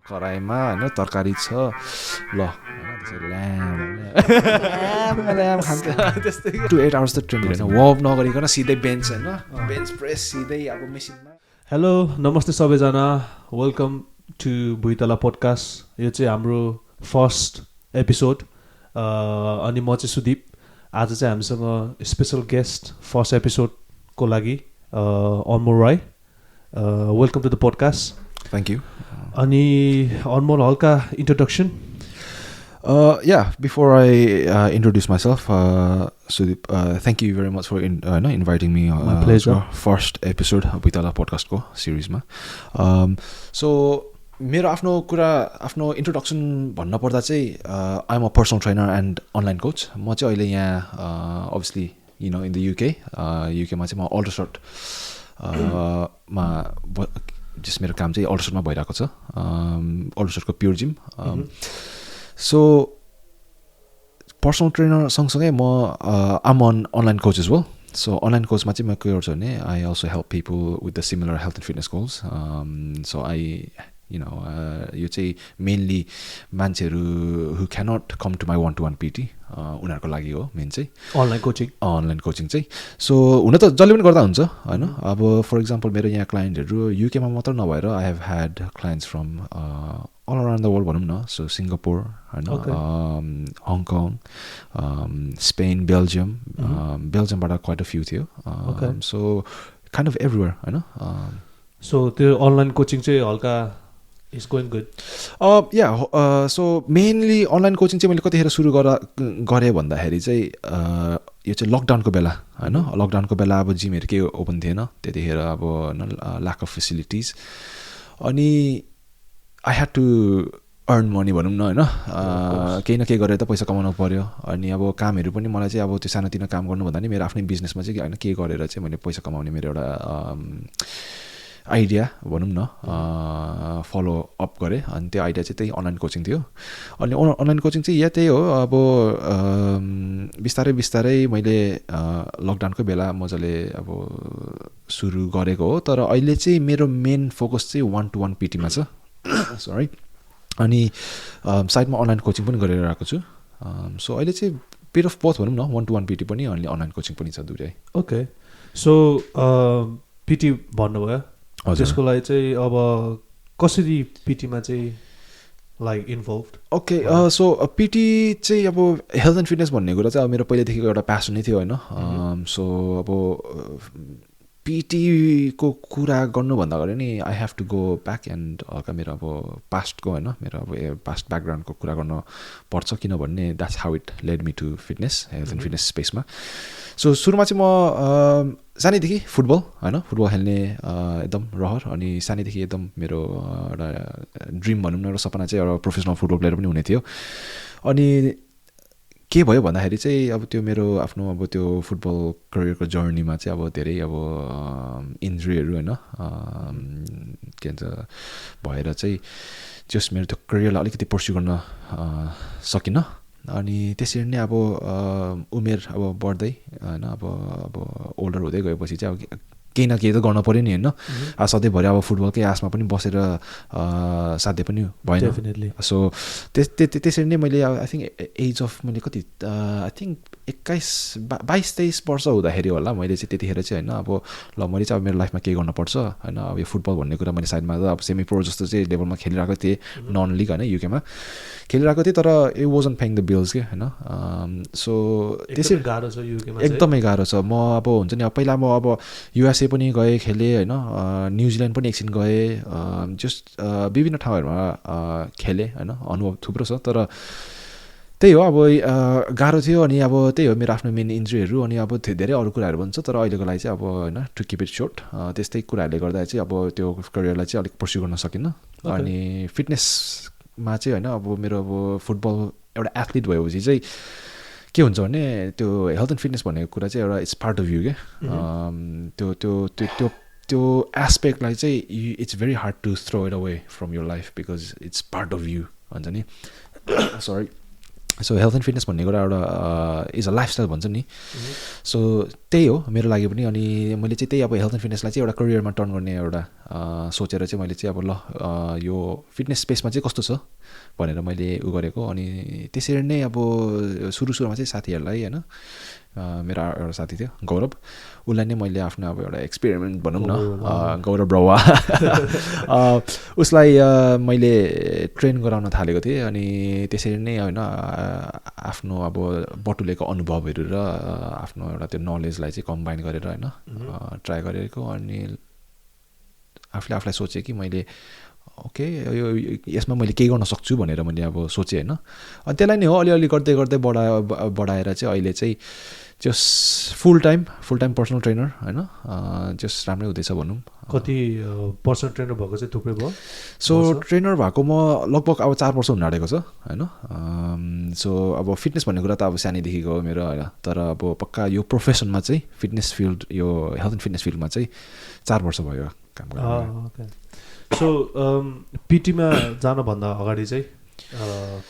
कराईमा हैन तरकारी छ ल हैन त्यसरी ल्याम खान्छ त्यस्तै 2 8 आवर्स त ट्रेनिङ हैन वर्क नगरिकन सिधै बेन्च हैन बेन्च प्रेस सिधै अब मेसिनमा हेलो नमस्ते सबैजना वेलकम टु भुइतला पोडकास्ट यो चाहिँ हाम्रो फर्स्ट एपिसोड अनि म चाहिँ सुदीप आज चाहिँ हामीसँग स्पेशल गेस्ट फर्स्ट एपिसोडको लागि Anmol Rai welcome to the podcast thank you अनि अनमोल हल्का introduction yeah, before I introduce myself, Sudeep, thank you very much for inviting me My pleasure. to our first episode of Bhuitala podcast ko series ma. So मेरो आफ्नो introduction भन्न पर्दा चाहिँ I am a personal trainer and online coach म चाहिँ अहिले यहाँ obviously in the युकेमा चाहिँ म अल्ट्रासट मा जस मेरो काम चाहिँ अल्ट्रासटमा भइरहेको छ अल्ट्रासटको pure gym so personal trainer सँगसँगै म um on online coach as well so online कोचमा चाहिँ म के गर्छु भने I also help people with the similar health and fitness goals so I यो चाहिँ मेनली मान्छेहरू who cannot come to my 1-to-1 PT उनीहरूको लागि हो मेन चाहिँ अनलाइन कोचिङ चाहिँ सो हुन त जसले पनि गर्दा हुन्छ होइन अब फर इक्जाम्पल मेरो यहाँ क्लाइन्टहरू युकेमा मात्र नभएर I have had clients from all around the world भनौँ न सो सिङ्गापुर होइन हङकङ स्पेन बेल्जियमबाट क्वाइट अ फ्यु थियो सो काइन्ड अफ एभ्रिवेयर होइन सो त्यो अनलाइन कोचिङ चाहिँ हल्का is going good so mainly online coaching चाहिँ मैले कतिखेर सुरु गरेँ भन्दाखेरि चाहिँ यो चाहिँ लकडाउनको बेला होइन लकडाउनको बेला अब जिमहरू केही ओपन थिएन त्यतिखेर अब होइन ल्याक अफ फेसिलिटिज अनि I had to earn money भनौँ न होइन केही न केही गरेर त पैसा कमाउनु पऱ्यो अनि अब कामहरू पनि मलाई चाहिँ अब त्यो सानोतिनो काम गर्नुभन्दा नि मेरो आफ्नै बिजनेसमा चाहिँ होइन के गरेर चाहिँ मैले पैसा कमाउने मेरो एउटा आइडिया भनौँ न फलो अप गरेँ अनि त्यो आइडिया चाहिँ त्यही अनलाइन कोचिङ थियो अनि अनलाइन कोचिङ चाहिँ त्यही हो अब बिस्तारै बिस्तारै मैले लकडाउनकै बेला मजाले अब सुरु गरेको हो तर अहिले चाहिँ मेरो मेन फोकस चाहिँ 1-to-1 पिटीमा छ सरी अनि साइडमा अनलाइन कोचिङ पनि गरिरहेको छु सो अहिले चाहिँ पिट अफ बोथ भनौँ न 1-to-1 पिटी पनि अनि अनलाइन कोचिङ पनि छ दुइटै ओके सो पिटी भन्नुभयो त्यसको लागि चाहिँ अब कसरी पिटीमा चाहिँ like involve okay so PT चाहिँ अब हेल्थ एन्ड फिटनेस भन्ने कुरा चाहिँ अब मेरो पहिल्यैदेखिको एउटा प्यासन नै थियो होइन सो अब पिटीको कुरा गर्नुभन्दा अगाडि नि I have to go back and हल्का मेरो अब पास्टको होइन मेरो अब पास्ट ब्याकग्राउन्डको कुरा गर्न पर्छ किनभने that's how it led me to fitness health and fitness स्पेसमा सो सुरुमा चाहिँ म सानैदेखि फुटबल होइन फुटबल खेल्ने एकदम रहर अनि सानैदेखि एकदम मेरो एउटा ड्रिम भनौँ न एउटा सपना चाहिँ एउटा प्रोफेसनल फुटबल प्लेयर पनि हुने थियो अनि के भयो भन्दाखेरि चाहिँ अब त्यो मेरो आफ्नो अब त्यो फुटबल करियरको जर्नीमा चाहिँ अब धेरै अब इन्जुरीहरू होइन के भन्छ भएर चाहिँ जस मेरो त्यो करियरलाई अलिकति पर्स्यु गर्न सकिनँ अनि त्यसरी नै अब उमेर अब बढ्दै होइन अब ओल्डर हुँदै गएपछि चाहिँ अब केही न केही त गर्न पऱ्यो नि होइन सधैँभरि अब फुटबलकै आसमा पनि बसेर साध्य पनि भएन सो त्यसरी नै मैले आई थिङ्क एज अफ मैले कति आई थिङ्क 22-23 वर्ष हुँदाखेरि होला मैले चाहिँ त्यतिखेर चाहिँ होइन अब ल मैले चाहिँ अब मेरो लाइफमा केही गर्नुपर्छ होइन अब यो फुटबल भन्ने कुरा मैले साइडमा त अब सेमी प्रो जस्तो चाहिँ लेभलमा खेलिरहेको थिएँ नन लिग होइन युकेमा खेलिरहेको थिएँ तर it wasn't paying the bills के होइन सो त्यसरी गाह्रो छ युकेमा एकदमै गाह्रो छ म अब हुन्छ नि अब पहिला म अब युएसए पनि गएँ खेलेँ होइन न्युजिल्यान्ड पनि एकछिन गएँ जस्ट विभिन्न ठाउँहरूमा खेलेँ होइन अनुभव थुप्रो छ तर त्यही हो अब गाह्रो थियो अनि अब त्यही हो मेरो आफ्नो मेन इन्जुरीहरू अनि अब धेरै अरू कुराहरू पनि छ तर अहिलेको लागि चाहिँ अब होइन टु किप इट सोर्ट त्यस्तै कुराहरूले गर्दा चाहिँ अब त्यो करियरलाई चाहिँ अलिक पर्स्यु गर्न सकिनँ अनि फिटनेसमा चाहिँ होइन अब मेरो अब फुटबल एउटा एथलिट भएपछि चाहिँ के हुन्छ भने त्यो हेल्थ एन्ड फिटनेस भन्ने कुरा चाहिँ एउटा इट्स पार्ट अफ यु क्या त्यो एस्पेक्टलाई चाहिँ it's very hard to throw it away from your life because it's part of you भन्छ नि sorry so health and fitness भन्ने कुरा एउटा इज अ लाइफस्टाइल भन्छ नि सो त्यही हो मेरो लागि पनि अनि मैले चाहिँ त्यही अब हेल्थ एन्ड फिटनेसलाई चाहिँ एउटा करियरमा टर्न गर्ने एउटा सोचेर चाहिँ मैले चाहिँ अब ल यो फिटनेस स्पेसमा चाहिँ कस्तो छ भनेर मैले उ गरेको अनि त्यसरी नै अब सुरुमा चाहिँ साथीहरूलाई होइन मेरो एउटा साथी थियो गौरव उसलाई नै मैले आफ्नो अब एउटा एक्सपेरिमेन्ट भनौँ न गौरव रौवा उसलाई मैले ट्रेन गराउन थालेको थिएँ अनि त्यसरी नै होइन आफ्नो अब बटुलेको अनुभवहरू र आफ्नो एउटा त्यो नलेजलाई चाहिँ कम्बाइन गरेर होइन ट्राई गरेको अनि आफूलाई सोचेँ कि मैले ओके यो यसमा मैले केही गर्न सक्छु भनेर मैले अब सोचेँ होइन अनि त्यसलाई नै हो अलिअलि गर्दै गर्दै बढाएर चाहिँ अहिले चाहिँ जस्ट फुल टाइम पर्सनल ट्रेनर होइन जस्ट राम्रै हुँदैछ भनौँ कति पर्सनल ट्रेनर भएको चाहिँ थुप्रै भयो सो ट्रेनर भएको म लगभग अब 4 वर्ष हुन आँटेको छ होइन सो अब फिटनेस भन्ने कुरा त अब सानैदेखिको हो मेरो होइन तर अब पक्का यो प्रोफेसनमा चाहिँ फिटनेस फिल्ड यो हेल्थ एन्ड फिटनेस फिल्डमा चाहिँ 4 वर्ष भयो काम गर्नु सो पिटीमा जानभन्दा अगाडि चाहिँ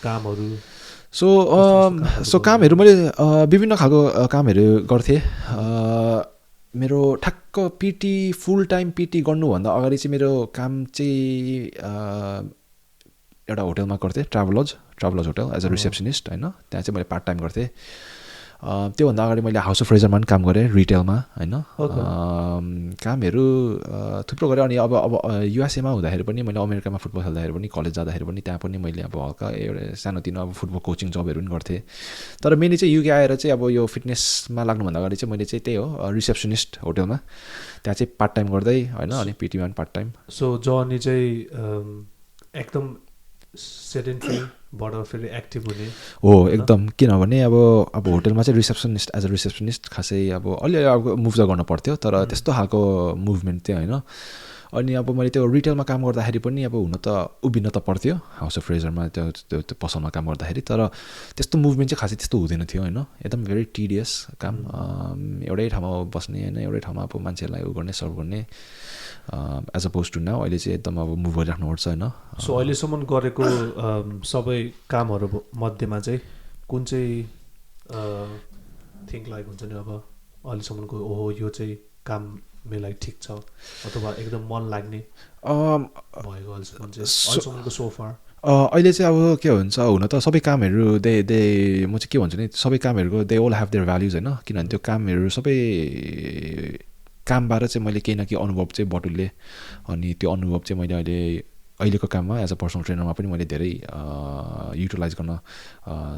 कामहरू सो कामहरू मैले विभिन्न खालको कामहरू गर्थेँ मेरो ठ्याक्क पिटी फुल टाइम पिटी गर्नुभन्दा अगाडि चाहिँ मेरो काम चाहिँ एउटा होटलमा गर्थेँ ट्राभलज होटल एज अ रिसेप्सनिस्ट होइन त्यहाँ चाहिँ मैले पार्ट टाइम गर्थेँ त्योभन्दा अगाडि मैले हाउस अफ फ्रेजरमा पनि काम गरेँ रिटेलमा होइन कामहरू थुप्रो गरेँ अनि अब युएसएमा हुँदाखेरि पनि मैले अमेरिकामा फुटबल खेल्दाखेरि पनि कलेज जाँदाखेरि पनि त्यहाँ पनि मैले अब हल्का एउटा सानोतिनो अब फुटबल कोचिङ जबहरू पनि गर्थेँ तर मेनली चाहिँ युके आएर चाहिँ अब यो फिटनेसमा लाग्नुभन्दा अगाडि चाहिँ मैले चाहिँ त्यही हो रिसेप्सनिस्ट होटलमा त्यहाँ चाहिँ पार्ट टाइम गर्दै होइन अनि पिटीमा पनि पार्ट टाइम सो जर्नी चाहिँ एकदम सेडेन्ट्रीबाट फेरि एक्टिभ हुने हो एकदम किनभने अब होटलमा चाहिँ रिसेप्सनिस्ट एज अ रिसेप्सनिस्ट खासै अब अलिअलि अब मुभ त गर्नु पर्थ्यो तर त्यस्तो खालको मुभमेन्ट थियो होइन अनि अब मैले त्यो रिटेलमा काम गर्दाखेरि पनि अब हुन त उभिन त पर्थ्यो हाउस अफ फ्रेजरमा त्यो पसलमा काम गर्दाखेरि तर त्यस्तो मुभमेन्ट चाहिँ खासै त्यस्तो हुँदैन थियो होइन एकदम भेरी टिडियस काम एउटै ठाउँमा बस्ने होइन एउटै ठाउँमा अब मान्छेहरूलाई उ गर्ने सर्भ गर्ने एज अपोज टु नाउ अहिले चाहिँ एकदम अब मुभ गरिराख्नुपर्छ होइन सो अहिलेसम्म गरेको सबै कामहरू मध्येमा चाहिँ कुन चाहिँ थिङ्क लाइक हुन्छ नि अब अहिलेसम्मको ओहो यो चाहिँ काम मेरो लागि ठिक छ अथवा एकदम मन लाग्ने भएको अहिलेसम्मको सोफार अहिले चाहिँ अब के हुन्छ हुन त सबै कामहरू म चाहिँ के भन्छु नि सबै कामहरूको दे ओल हेभ देयर भ्याल्युज होइन किनभने त्यो कामहरू सबै कामबाट चाहिँ मैले केही न केही अनुभव चाहिँ बटुल्लेँ अनि त्यो अनुभव चाहिँ मैले अहिलेको काममा एज अ पर्सनल ट्रेनरमा पनि मैले धेरै युटिलाइज गर्न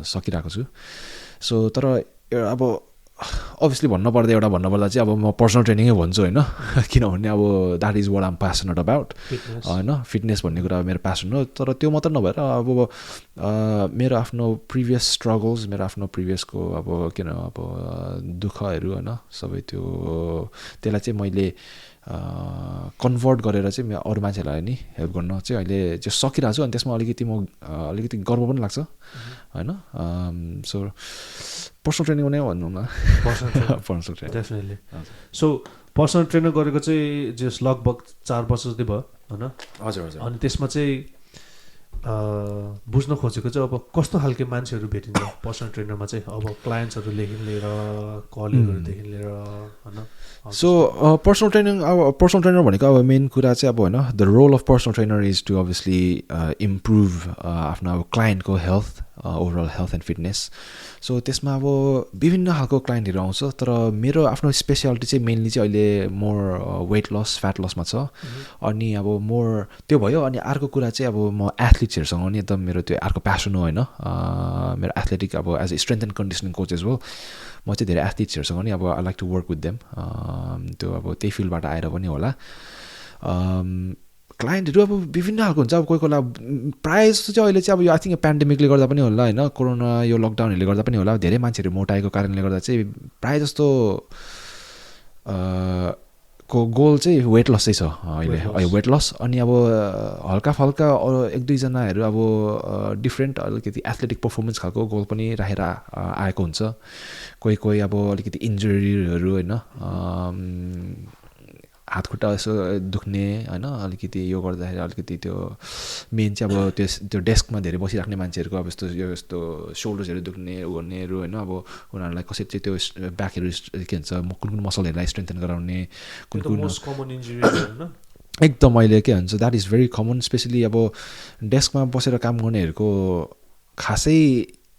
सकिरहेको छु सो तर अब अभियसली भन्नुपर्दा चाहिँ अब म पर्सनल ट्रेनिङै भन्छु होइन किनभने अब that is what I'm passionate about होइन फिटनेस भन्ने कुरा मेरो प्यासन हो तर त्यो मात्र नभएर अब मेरो आफ्नो प्रिभियस स्ट्रगल्स मेरो आफ्नो प्रिभियसको अब किन अब दुःखहरू होइन सबै त्यसलाई चाहिँ मैले कन्भर्ट गरेर चाहिँ अरू मान्छेहरूलाई नि हेल्प गर्न चाहिँ अहिले चाहिँ सकिरहेको छु अनि त्यसमा अलिकति गर्व पनि लाग्छ होइन सो पर्सनल ट्रेनिङ नै भनौँ न personal training definitely so personal trainer गरेको चाहिँ जस लगभग 4 वर्ष जति भयो होइन हजुर अनि त्यसमा चाहिँ बुझ्न खोजेको चाहिँ अब कस्तो खालको मान्छेहरू भेटिन्छ पर्सनल ट्रेनरमा चाहिँ अब क्लायन्ट्सहरूदेखि लिएर कलिगहरूदेखि लिएर होइन सो पर्सनल ट्रेनर भनेको अब मेन कुरा चाहिँ अब होइन the role of personal trainer is to obviously improve आफ्नो अब क्लायन्टको health overall health and fitness so त्यसमा अब विभिन्न खालको क्लाइन्टहरू आउँछ तर मेरो आफ्नो स्पेसियालिटी चाहिँ मेनली चाहिँ अहिले मोर वेट लस फ्याट लसमा छ अनि अब मोर त्यो भयो अनि अर्को कुरा चाहिँ अब म एथलिट्सहरूसँग नि एकदम मेरो त्यो अर्को प्यासन हो होइन मेरो एथलेटिक अब as a strength and conditioning coach as well म चाहिँ धेरै एथलिट्सहरूसँग नि अब I like to work with them त्यो अब त्यही फिल्डबाट आएर पनि होला क्लाइन्टहरू अब विभिन्न खालको हुन्छ अब कोही कोही प्रायः जस्तो चाहिँ अहिले चाहिँ अब यो आई थिङ्क पेन्डेमिकले गर्दा पनि होला होइन कोरोना यो लकडाउनहरूले गर्दा पनि होला धेरै मान्छेहरू मोटाएको कारणले गर्दा चाहिँ प्रायः जस्तो को गोल चाहिँ वेट लस चाहिँ छ अहिले वेट लस अनि अब हल्का फल्का एक दुईजनाहरू अब डिफ्रेन्ट अलिकति एथलेटिक पर्फर्मेन्स खालको गोल पनि राखेर आएको हुन्छ कोही अब अलिकति इन्जुरीहरू होइन हात खुट्टा यसो दुख्ने होइन अलिकति यो गर्दाखेरि अलिकति त्यो मेन चाहिँ अब त्यो डेस्कमा धेरै बसिराख्ने मान्छेहरूको अब यस्तो सोल्डर्सहरू दुख्ने गर्नेहरू होइन अब उनीहरूलाई कसरी चाहिँ त्यो ब्याकहरू के भन्छ कुन कुन मसलहरूलाई स्ट्रेन्थन गराउने कुन मोस्ट कमन इन्जुरी एकदम अहिले के भन्छ that is very common specially अब डेस्कमा बसेर काम गर्नेहरूको खासै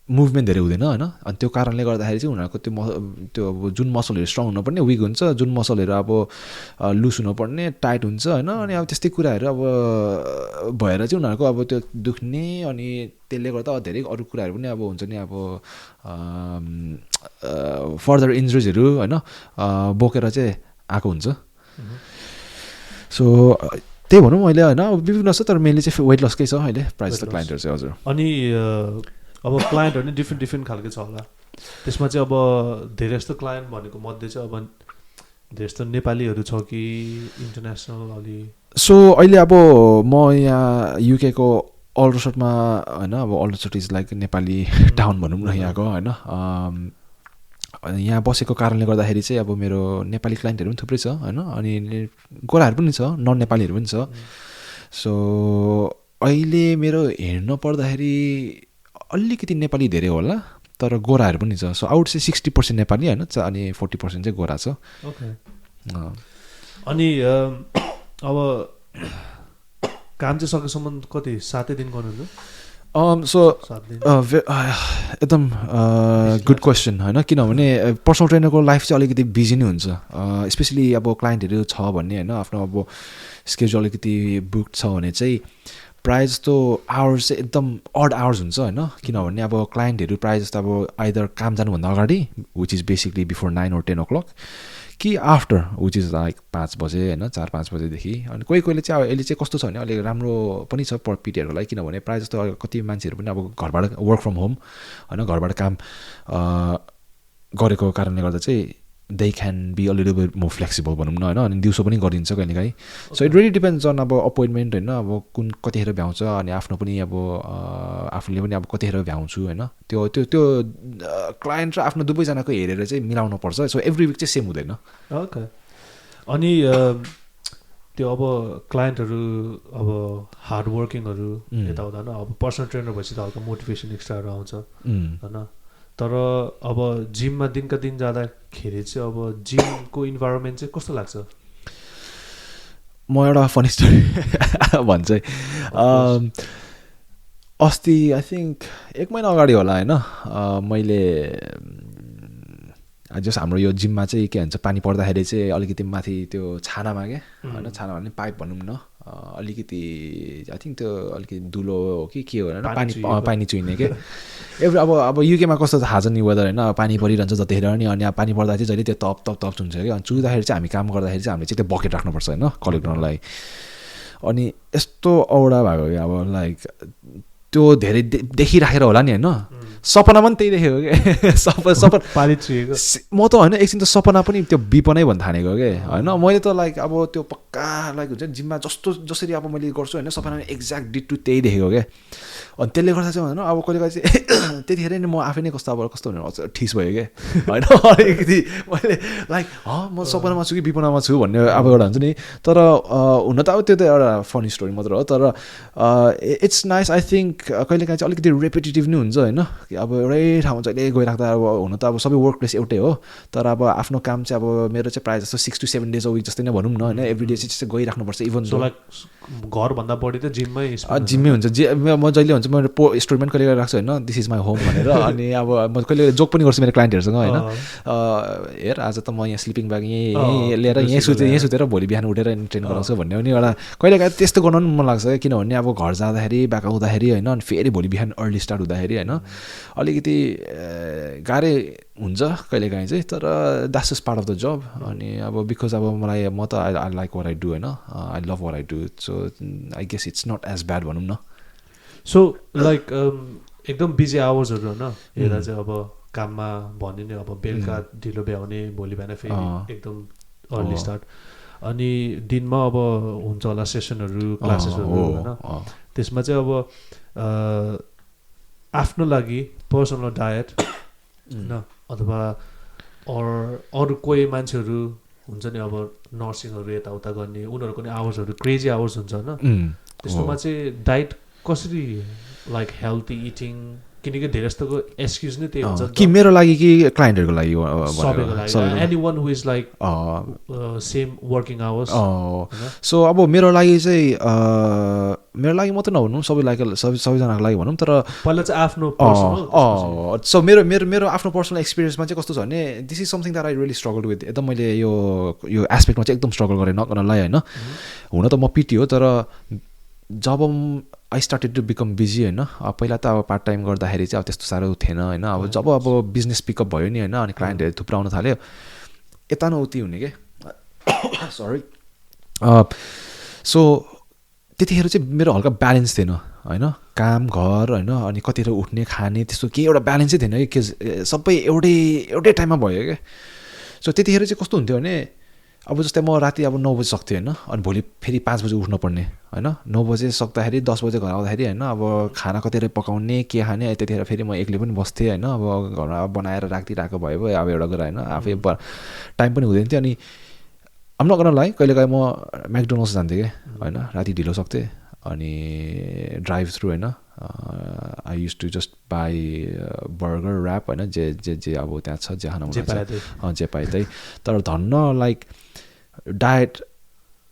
मुभमेन्ट धेरै हुँदैन होइन अनि त्यो कारणले गर्दाखेरि चाहिँ उनीहरूको त्यो अब जुन मसलहरू स्ट्रङ हुनुपर्ने विक हुन्छ जुन मसलहरू अब लुज हुनुपर्ने टाइट हुन्छ होइन अनि अब त्यस्तै कुराहरू अब भएर चाहिँ उनीहरूको अब त्यो दुख्ने अनि त्यसले गर्दा धेरै अरू कुराहरू पनि अब हुन्छ नि अब फर्दर इन्जुरिजहरू होइन बोकेर चाहिँ आएको हुन्छ सो त्यही भनौँ अहिले होइन अब विभिन्न छ तर मेनली चाहिँ वेट लसकै छ अहिले प्राइस त क्लाइन्टहरू चाहिँ हजुर अनि अब क्लाइन्टहरू नि डिफ्रेन्ट खालको छ होला त्यसमा चाहिँ अब धेरै जस्तो क्लाइन्ट भनेको मध्ये चाहिँ अब धेरै जस्तो नेपालीहरू छ कि इन्टरनेसनल अलि सो अहिले अब म यहाँ युकेको अल्ट्रासोटमा होइन अब अल्ट्रासोट इज लाइक नेपाली टाउन भनौँ न यहाँको होइन यहाँ बसेको कारणले गर्दाखेरि चाहिँ अब मेरो नेपाली क्लाइन्टहरू पनि थुप्रै छ होइन अनि गोराहरू पनि छ नन नेपालीहरू पनि छ सो अहिले मेरो हेर्न पर्दाखेरि अलिकति नेपाली धेरै होला तर गोराहरू पनि छ सो आउट चाहिँ 60% नेपाली होइन अनि 40% चाहिँ गोरा छ अनि अब काम चाहिँ सकेसम्म कति 7 दिन गर्नुहुन्छ सो एकदम गुड क्वेसन होइन किनभने पर्सनल ट्रेनरको लाइफ चाहिँ अलिकति बिजी नै हुन्छ स्पेसली अब क्लाइन्टहरू छ भन्ने होइन आफ्नो अब स्केड्युल अलिकति बुक छ भने चाहिँ प्रायः जस्तो आवर्स चाहिँ एकदम अड आवर्स हुन्छ होइन किनभने अब क्लाइन्टहरू प्रायः जस्तो अब आइदर काम जानुभन्दा अगाडि which is basically before 9 or 10 o'clock कि आफ्टर विच इज लाइक 5 बजे होइन 4-5 बजेदेखि अनि कोहीले चाहिँ अब अहिले चाहिँ कस्तो छ भने अलिक राम्रो पनि छ पिटीहरूको लागि किनभने प्रायः जस्तो कति मान्छेहरू पनि अब घरबाट वर्क फ्रम होम होइन घरबाट काम गरेको कारणले गर्दा चाहिँ they can be a little bit more flexible भनौँ न होइन अनि दिउँसो पनि गरिदिन्छ कहिलेकाहीँ so it really depends on अब अपोइन्टमेन्ट होइन अब कुन कतिखेर भ्याउँछ अनि आफ्नो पनि अब आफूले पनि अब कतिखेर भ्याउँछु होइन त्यो त्यो त्यो क्लाइन्ट र आफ्नो दुवैजनाको हेरेर चाहिँ मिलाउनु पर्छ सो एभ्री विक चाहिँ सेम हुँदैन ओके अनि त्यो अब क्लाइन्टहरू अब हार्ड वर्किङहरू यताउता होइन अब पर्सनल ट्रेनर भएपछि त हल्का मोटिभेसन एक्स्ट्राहरू आउँछ होइन तर अब जिममा दिनका दिन जाँदाखेरि चाहिँ अब जिमको इन्भाइरोमेन्ट चाहिँ कस्तो लाग्छ म एउटा फनी स्टोरी भन्छ अस्ति आई थिङ्क 1 महिना अगाडि होला होइन मैले जस हाम्रो यो जिममा चाहिँ के भन्छ पानी पर्दाखेरि चाहिँ अलिकति माथि त्यो छानामा क्या होइन छानामा पनि पाइप भनौँ न अलिकति आई थिङ्क त्यो अलिकति दुलो हो कि के हो होइन पानी चुइने क्या अब युकेमा कस्तो थाहा छ नि वेदर होइन पानी परिरहन्छ जतिखेर नि अनि अब पानी पर्दा चाहिँ जहिले त्यो तप चुन्छ क्या अनि चुँदाखेरि चाहिँ हामी काम गर्दाखेरि चाहिँ हामीले चाहिँ त्यो बकेट राख्नुपर्छ होइन कलेक्ट गर्नलाई अनि यस्तो औडा भएको क्या अब लाइक त्यो धेरै देखिराखेर होला नि होइन सपना पनि त्यही देखेको क्या सपना पानी चुएको म त होइन एकछिन त सपना पनि त्यो विपनै भन्न थालेको क्या होइन मैले त लाइक अब त्यो पक्का लाइक हुन्छ जिममा जसरी अब मैले गर्छु होइन सपना एक्ज्याक्ट डिटु त्यही देखेको क्या अनि त्यसले गर्दा चाहिँ होइन अब कहिले चाहिँ त्यतिखेर नि म आफै नै कस्तो भनेर ठिस भयो क्या होइन अलिकति मैले लाइक म सपनामा छु कि विपनामा छु भन्ने अब एउटा हुन्छ नि तर हुन त अब त्यो त एउटा फनी स्टोरी मात्र हो तर इट्स नाइस आई थिङ्क कहिलेकाहीँ चाहिँ अलिकति रेपिटेटिभ नै हुन्छ होइन अब एउटै ठाउँमा जहिले गइराख्दा अब हुन त अब सबै वर्क प्लेस एउटै हो तर अब आफ्नो काम चाहिँ अब मेरो चाहिँ प्रायः जस्तो 6 to 7 days a week जस्तै नै भनौँ न होइन एभ्री डे चाहिँ गइराख्नुपर्छ इभन घरभन्दा बढी त जिममै हुन्छ म जहिले हुन्छ मैले स्टोरीमेन्ट कहिले राख्छु होइन दिस इज माई होम भनेर अनि अब म कहिले जोक पनि गर्छु मेरो क्लाइन्टहरूसँग होइन हेर आज त म यहाँ स्लिपिङ ब्याग यहीँ लिएर यहीँ सुतेर भोलि बिहान उठेर ट्रेन गराउँछु भन्ने पनि एउटा कहिलेकाहीँ त्यस्तो गर्न पनि मन लाग्छ किनभने अब घर जाँदाखेरि ब्याक आउँदाखेरि होइन अनि फेरि भोलि बिहान अर्ली स्टार्ट हुँदाखेरि होइन अलिकति गाह्रै हुन्छ कहिलेकाहीँ चाहिँ तर that's is part of the जब अनि अब बिकज अब मलाई म त I like what I do होइन I love what I do so I guess it's not as bad भनौँ न सो लाइक एकदम बिजी आवर्सहरू होइन हेर्दा चाहिँ अब काममा भन्यो नि अब बेलुका ढिलो भ्याउने भोलि बिहान फेरि एकदम अर्ली स्टार्ट अनि दिनमा अब हुन्छ होला सेसनहरू क्लासेसहरू होइन त्यसमा चाहिँ अब आफ्नो लागि पर्सनल डायट होइन अथवा अरू कोही मान्छेहरू हुन्छ नि अब नर्सिङहरू यताउता गर्ने उनीहरूको नि आवर्सहरू क्रेजी आवर्स हुन्छ होइन त्यस्तोमा चाहिँ डाइट कसरी लाइक हेल्थी इटिङ किनकि धेरै जस्तोको एक्सक्युज नै त्यही हुन्छ कि मेरो लागि कि क्लाइन्टहरूको लागि सबैको लागि anyone who is like same working hours so अब मेरो लागि चाहिँ मेरो लागि मात्रै नभनौँ सबैजनाको लागि भनौँ तर पहिला चाहिँ आफ्नो सो मेरो आफ्नो पर्सनल एक्सपिरियन्समा चाहिँ कस्तो छ भने this is something that I really struggle with एकदम मैले यो एस्पेक्टमा चाहिँ एकदम स्ट्रगल गरेँ नगर्नलाई होइन हुन त म पिटी हो तर जब I started to become busy होइन पहिला त अब पार्ट टाइम गर्दाखेरि चाहिँ अब त्यस्तो साह्रो थिएन होइन अब जब बिजनेस पिकअप भयो नि होइन अनि क्लाइन्टहरू थुप्रो आउन थाल्यो यता न उति हुने के सरी सो त्यतिखेर चाहिँ मेरो हल्का ब्यालेन्स थिएन होइन काम घर होइन अनि कतिखेर उठ्ने खाने त्यस्तो केही एउटा ब्यालेन्सै थिएन कि सबै एउटै टाइममा भयो क्या सो त्यतिखेर चाहिँ कस्तो हुन्थ्यो भने अब जस्तै म राति अब 9 बजे सक्थेँ होइन अनि भोलि फेरि 5 बजे उठ्नु पर्ने होइन 9 बजे सक्दाखेरि 10 बजे घर आउँदाखेरि होइन अब खाना कतिखेर पकाउने के खाने त्यतिखेर फेरि म एक्लै पनि बस्थेँ होइन अब घरमा बनाएर राखिदिरहेको भयो अब एउटा कुरा होइन आफै टाइम पनि हुँदैन थियो अनि I'm not gonna lie कहिलेकाहीँ म म्याकडोनल्ड्स जान्थेँ क्या होइन राति ढिलो सक्थेँ अनि ड्राइभ थ्रु होइन I use to just buy burger wrap होइन जे अब त्यहाँ छ जे खान मन जे पाए त्यही तर धन्न लाइक डायट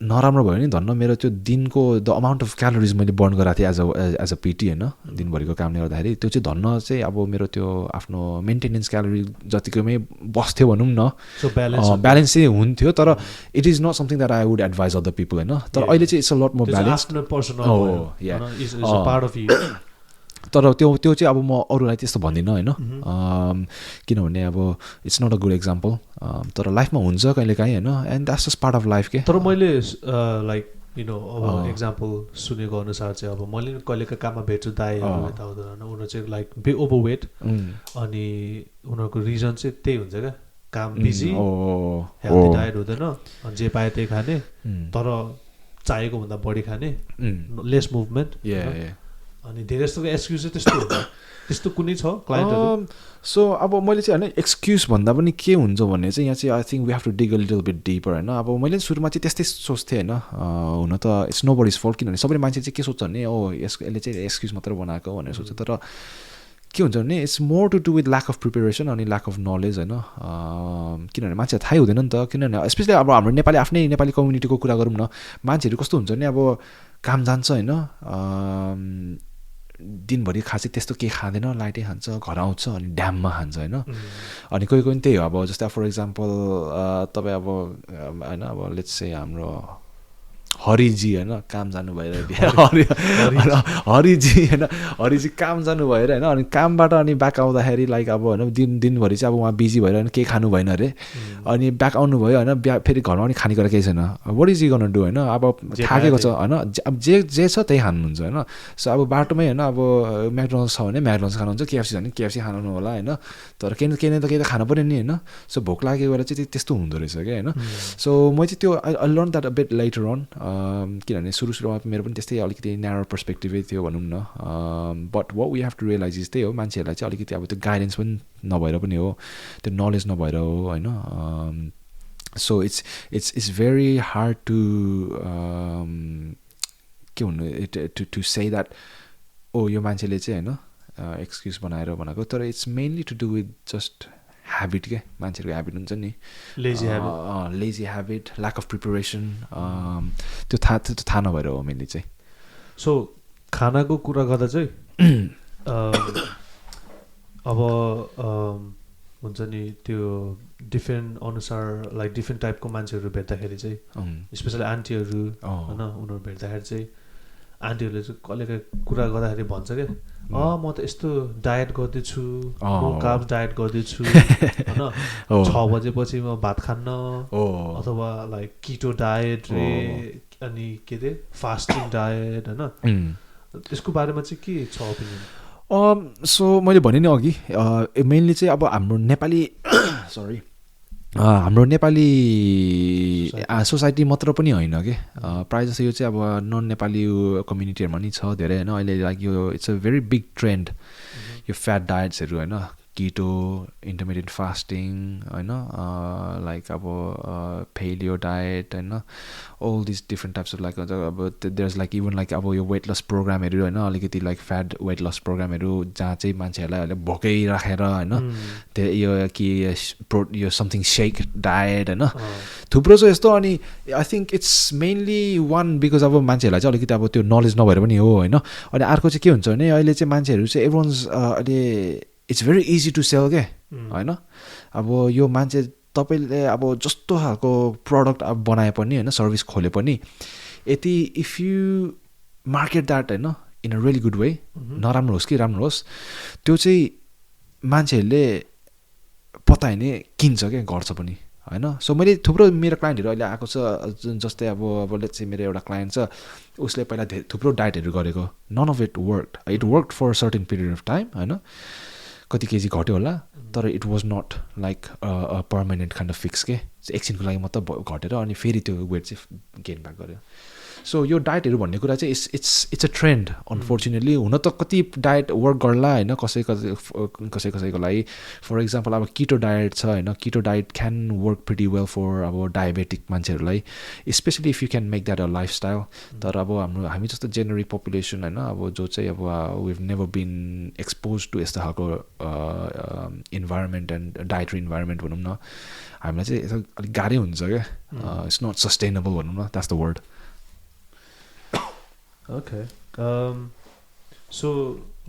नराम्रो भयो नि धन्न मेरो त्यो दिनको द अमाउन्ट अफ क्यालोरिज मैले बर्न गरेको थिएँ एज अ पिटी होइन दिनभरिको कामले गर्दाखेरि त्यो चाहिँ धन्न चाहिँ अब मेरो त्यो आफ्नो मेन्टेनेन्स क्यालोरी जतिकोमै बस्थ्यो भनौँ न ब्यालेन्स चाहिँ हुन्थ्यो तर it is not something that I would advise other people होइन तर अहिले चाहिँ it's a lot more balance तर त्यो चाहिँ अब म अरूलाई त्यस्तो भन्दिनँ होइन किनभने अब it's not a good example तर लाइफमा हुन्छ कहिलेकाहीँ होइन and that's just part of life के तर मैले लाइक अब एक्जाम्पल सुनेको अनुसार चाहिँ अब मैले कहिलेका काममा भेट्छु दाइहरू यताउता होइन उनीहरू चाहिँ लाइक बे ओभरवेट अनि उनीहरूको रिजन चाहिँ त्यही हुन्छ क्या काम बिजी हेल्दी डायट हुँदैन अनि जे पाए त्यही खाने तर चाहिएको भन्दा बढी खाने लेस मुभमेन्ट अनि धेरै जस्तो एक्सक्युज चाहिँ त्यस्तो हुन्छ त्यस्तो कुनै छ क्लाइन्टहरू सो अब मैले चाहिँ होइन एक्सक्युज भन्दा पनि के हुन्छ भन्ने चाहिँ यहाँ चाहिँ I think we have to dig a little bit deeper होइन अब मैले सुरुमा चाहिँ त्यस्तै सोच्थेँ होइन हुन त it's nobody is fault किनभने सबै मान्छे चाहिँ के सोच्छ भने यसले चाहिँ एक्सक्युज मात्र बनाएको भनेर सोच्छ तर के हुन्छ भने it's more to do with lack of preparation अनि ल्याक अफ नलेज होइन किनभने मान्छेलाई थाहै हुँदैन नि त किनभने स्पेसली अब हाम्रो आफ्नै नेपाली कम्युनिटीको कुरा गरौँ न मान्छेहरू कस्तो हुन्छ भने अब काम जान्छ होइन दिनभरि खासै त्यस्तो केही खाँदैन लाइटै खान्छ घर आउँछ अनि ड्याममा खान्छ होइन अनि कोही पनि त्यही हो अब जस्तै फर इक्जाम्पल तपाईँ अब होइन अब लेट्स से हाम्रो हरिजी होइन काम जानु भएर हरिजी होइन हरिजी काम जानु भएर होइन अनि कामबाट अनि ब्याक आउँदाखेरि लाइक अब होइन दिनभरि चाहिँ अब उहाँ बिजी भएर केही खानु भएन अरे अनि ब्याक आउनुभयो होइन फेरि घरमा पनि खानेकुरा केही छैन वाट इज यु गर्न डु होइन अब थाकेको छ होइन अब जे छ त्यही खानुहुन्छ होइन सो अब बाटोमै होइन अब म्याकडोनल्ड्स छ भने म्याकडोनल्ड्स खानुहुन्छ केएफसी छ भने केएफसी खानु होला होइन तर केही न केही त खानु पऱ्यो नि होइन सो भोक लागेको बेला चाहिँ त्यस्तो हुँदो रहेछ क्या होइन सो म चाहिँ त्यो I learn that a bit later on किनभने सुरुमा मेरो पनि त्यस्तै अलिकति न्यारो पर्सपेक्टिभै थियो भनौँ न but what we have to realize is त्यही हो मान्छेहरूलाई चाहिँ अलिकति अब त्यो गाइडेन्स पनि नभएर पनि हो त्यो नलेज नभएर हो होइन so it's very hard to के भन्नु टु से द्याट यो मान्छेले चाहिँ होइन एक्सक्युज बनाएर बनाएको तर it's mainly to do with just habit के मान्छेहरूको ह्याबिट हुन्छ नि lazy habit lack of preparation त्यो थाहा नभएर हो मेनली चाहिँ सो खानाको कुरा गर्दा चाहिँ अब हुन्छ नि त्यो डिफ्रेन्ट अनुसार लाइक डिफ्रेन्ट टाइपको मान्छेहरू भेट्दाखेरि चाहिँ स्पेसली आन्टीहरू होइन उनीहरू भेट्दाखेरि चाहिँ आन्टीहरूले चाहिँ कहिलेकाहीँ कुरा गर्दाखेरि भन्छ क्या म त यस्तो डायट गर्दैछु म कार्ब्स डायट गर्दैछु होइन 6 बजेपछि म भात खान्न अथवा लाइक किटो डायट रे अनि के अरे फास्टिङ डायट होइन त्यसको बारेमा चाहिँ के छ ओपिनियन सो मैले भने नि अघि मेनली चाहिँ अब हाम्रो नेपाली सरी हाम्रो नेपाली सोसाइटी मात्र पनि होइन कि प्रायः जस्तो यो चाहिँ अब नन नेपाली कम्युनिटीहरूमा नि छ धेरै होइन अहिले लाइक यो it's a very big trend यो फ्याट डायट्सहरू होइन keto, intermittent fasting, होइन, लाइक अब paleo diet, होइन, all these different types of like अब there's like even like अब यो weight loss प्रोग्रामहरू होइन, अलिकति like fat weight loss प्रोग्रामहरू जहाँ चाहिँ मान्छेहरूलाई अहिले भोकै राखेर होइन त्यो यो कि यो समथिङ शेक डायट होइन थुप्रो छ यस्तो. अनि I think it's mainly one because अब मान्छेहरूलाई चाहिँ अलिकति अब त्यो नलेज नभएर पनि हो होइन. अनि अर्को चाहिँ के हुन्छ भने अहिले चाहिँ मान्छेहरू चाहिँ एभ्रिवान्स अहिले it's very easy to sell के होइन. अब यो मान्छे तपाईँले अब जस्तो खालको प्रडक्ट अब बनाए पनि होइन, सर्भिस खोले पनि यति इफ यु मार्केट द्याट होइन in a really good way, नराम्रो होस् कि राम्रो होस्, त्यो चाहिँ मान्छेहरूले पताइने किन्छ क्या, गर्छ पनि होइन. सो मैले थुप्रो मेरो क्लाइन्टहरू अहिले आएको छ, जस्तै अब लेट्स चाहिँ मेरो एउटा क्लाइन्ट छ, उसले पहिला थुप्रो डाइटहरू गरेको, none of it worked for certain period of time होइन, कति केजी घट्यो होला, तर it was not like a permanent kind of fix के, एकछिनको लागि मात्र घटेर अनि फेरि त्यो वेट चाहिँ गेन ब्याक गर्यो. सो यो डाइटहरू भन्ने कुरा चाहिँ इट्स अ ट्रेन्ड अनफोर्चुनेटली. हुन त कति डाइट वर्क गर्ला होइन, कसैको लागि. फर इक्जाम्पल अब किटो डायट छ होइन, keto diet can work pretty well for अब डायबेटिक मान्छेहरूलाई, specially if you can make that a lifestyle. तर अब हामी जस्तो जेनरल पपुलेसन होइन, अब जो चाहिँ अब we never been expose to यस्तो खालको इन्भाइरोमेन्ट एन्ड डाइटरी इन्भाइरोमेन्ट भनौँ न, हामीलाई चाहिँ यसो अलिक गाह्रै हुन्छ क्या. इट्स नट सस्टेनेबल भनौँ न, that's the word. Okay, so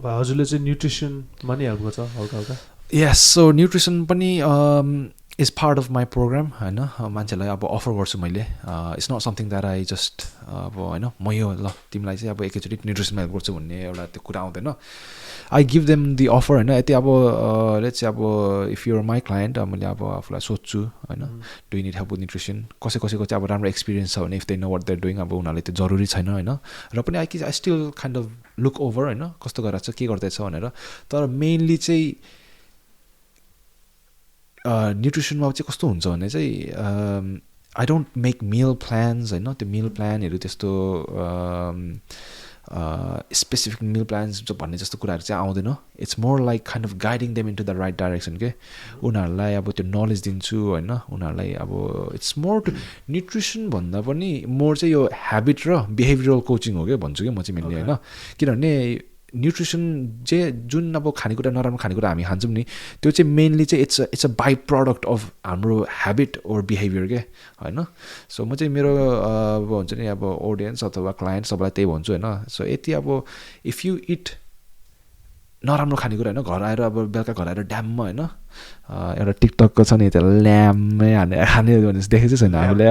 हजुरले चाहिँ न्युट्रिसनमा नि हेल्प गर्छ हल्का हल्का? यस, सो न्युट्रिसन पनि is part of my program होइन. मान्छेलाई अब अफर गर्छु मैले. It's not something that I just अब होइन म यो ल तिमीलाई चाहिँ अब एकैचोटि न्युट्रिसनमा हेल्प गर्छु भन्ने एउटा त्यो कुरा आउँदैन. I give them the offer होइन. यति अब लेट्स चाहिँ अब इफ युआर माई क्लाइन्ट, मैले अब आफूलाई सोध्छु होइन, do you need help with nutrition. कसैको चाहिँ अब राम्रो एक्सपिरियन्स छ भने if they know what they're doing, अब उनीहरूले त्यो जरुरी छैन होइन. र पनि I still kind of look over होइन, कस्तो गरेर छ, के गर्दैछ भनेर. तर मेनली चाहिँ न्युट्रिसनमा चाहिँ कस्तो हुन्छ भने चाहिँ I don't make meal plans होइन. त्यो मिल प्लानहरू त्यस्तो स्पेसिफिक मिल प्लान्स भन्ने जस्तो कुराहरू चाहिँ आउँदैन. It's more like kind of guiding them into the right direction के. उनीहरूलाई अब त्यो नलेज दिन्छु होइन. उनीहरूलाई अब इट्स मोर टु न्युट्रिसन भन्दा पनि मोर चाहिँ यो ह्याबिट र बिहेभियरल कोचिङ हो क्या भन्छु क्या म चाहिँ मेनली होइन. किनभने न्युट्रिसन चाहिँ जुन अब खानेकुरा नराम्रो खानेकुरा हामी खान्छौँ नि, त्यो चाहिँ मेनली चाहिँ it's a by product of हाम्रो ह्याबिट ओर बिहेभियर के होइन. सो म चाहिँ मेरो अब हुन्छ नि अब अडियन्स अथवा क्लाइन्ट सबैलाई त्यही भन्छु होइन. सो यति अब इफ यु इट नराम्रो खानेकुरा होइन, घर आएर अब बेलुका घर आएर ड्याममा होइन, एउटा टिकटकको छ नि त्यो ल्यामै खाने भने देखेको छैन हामीले,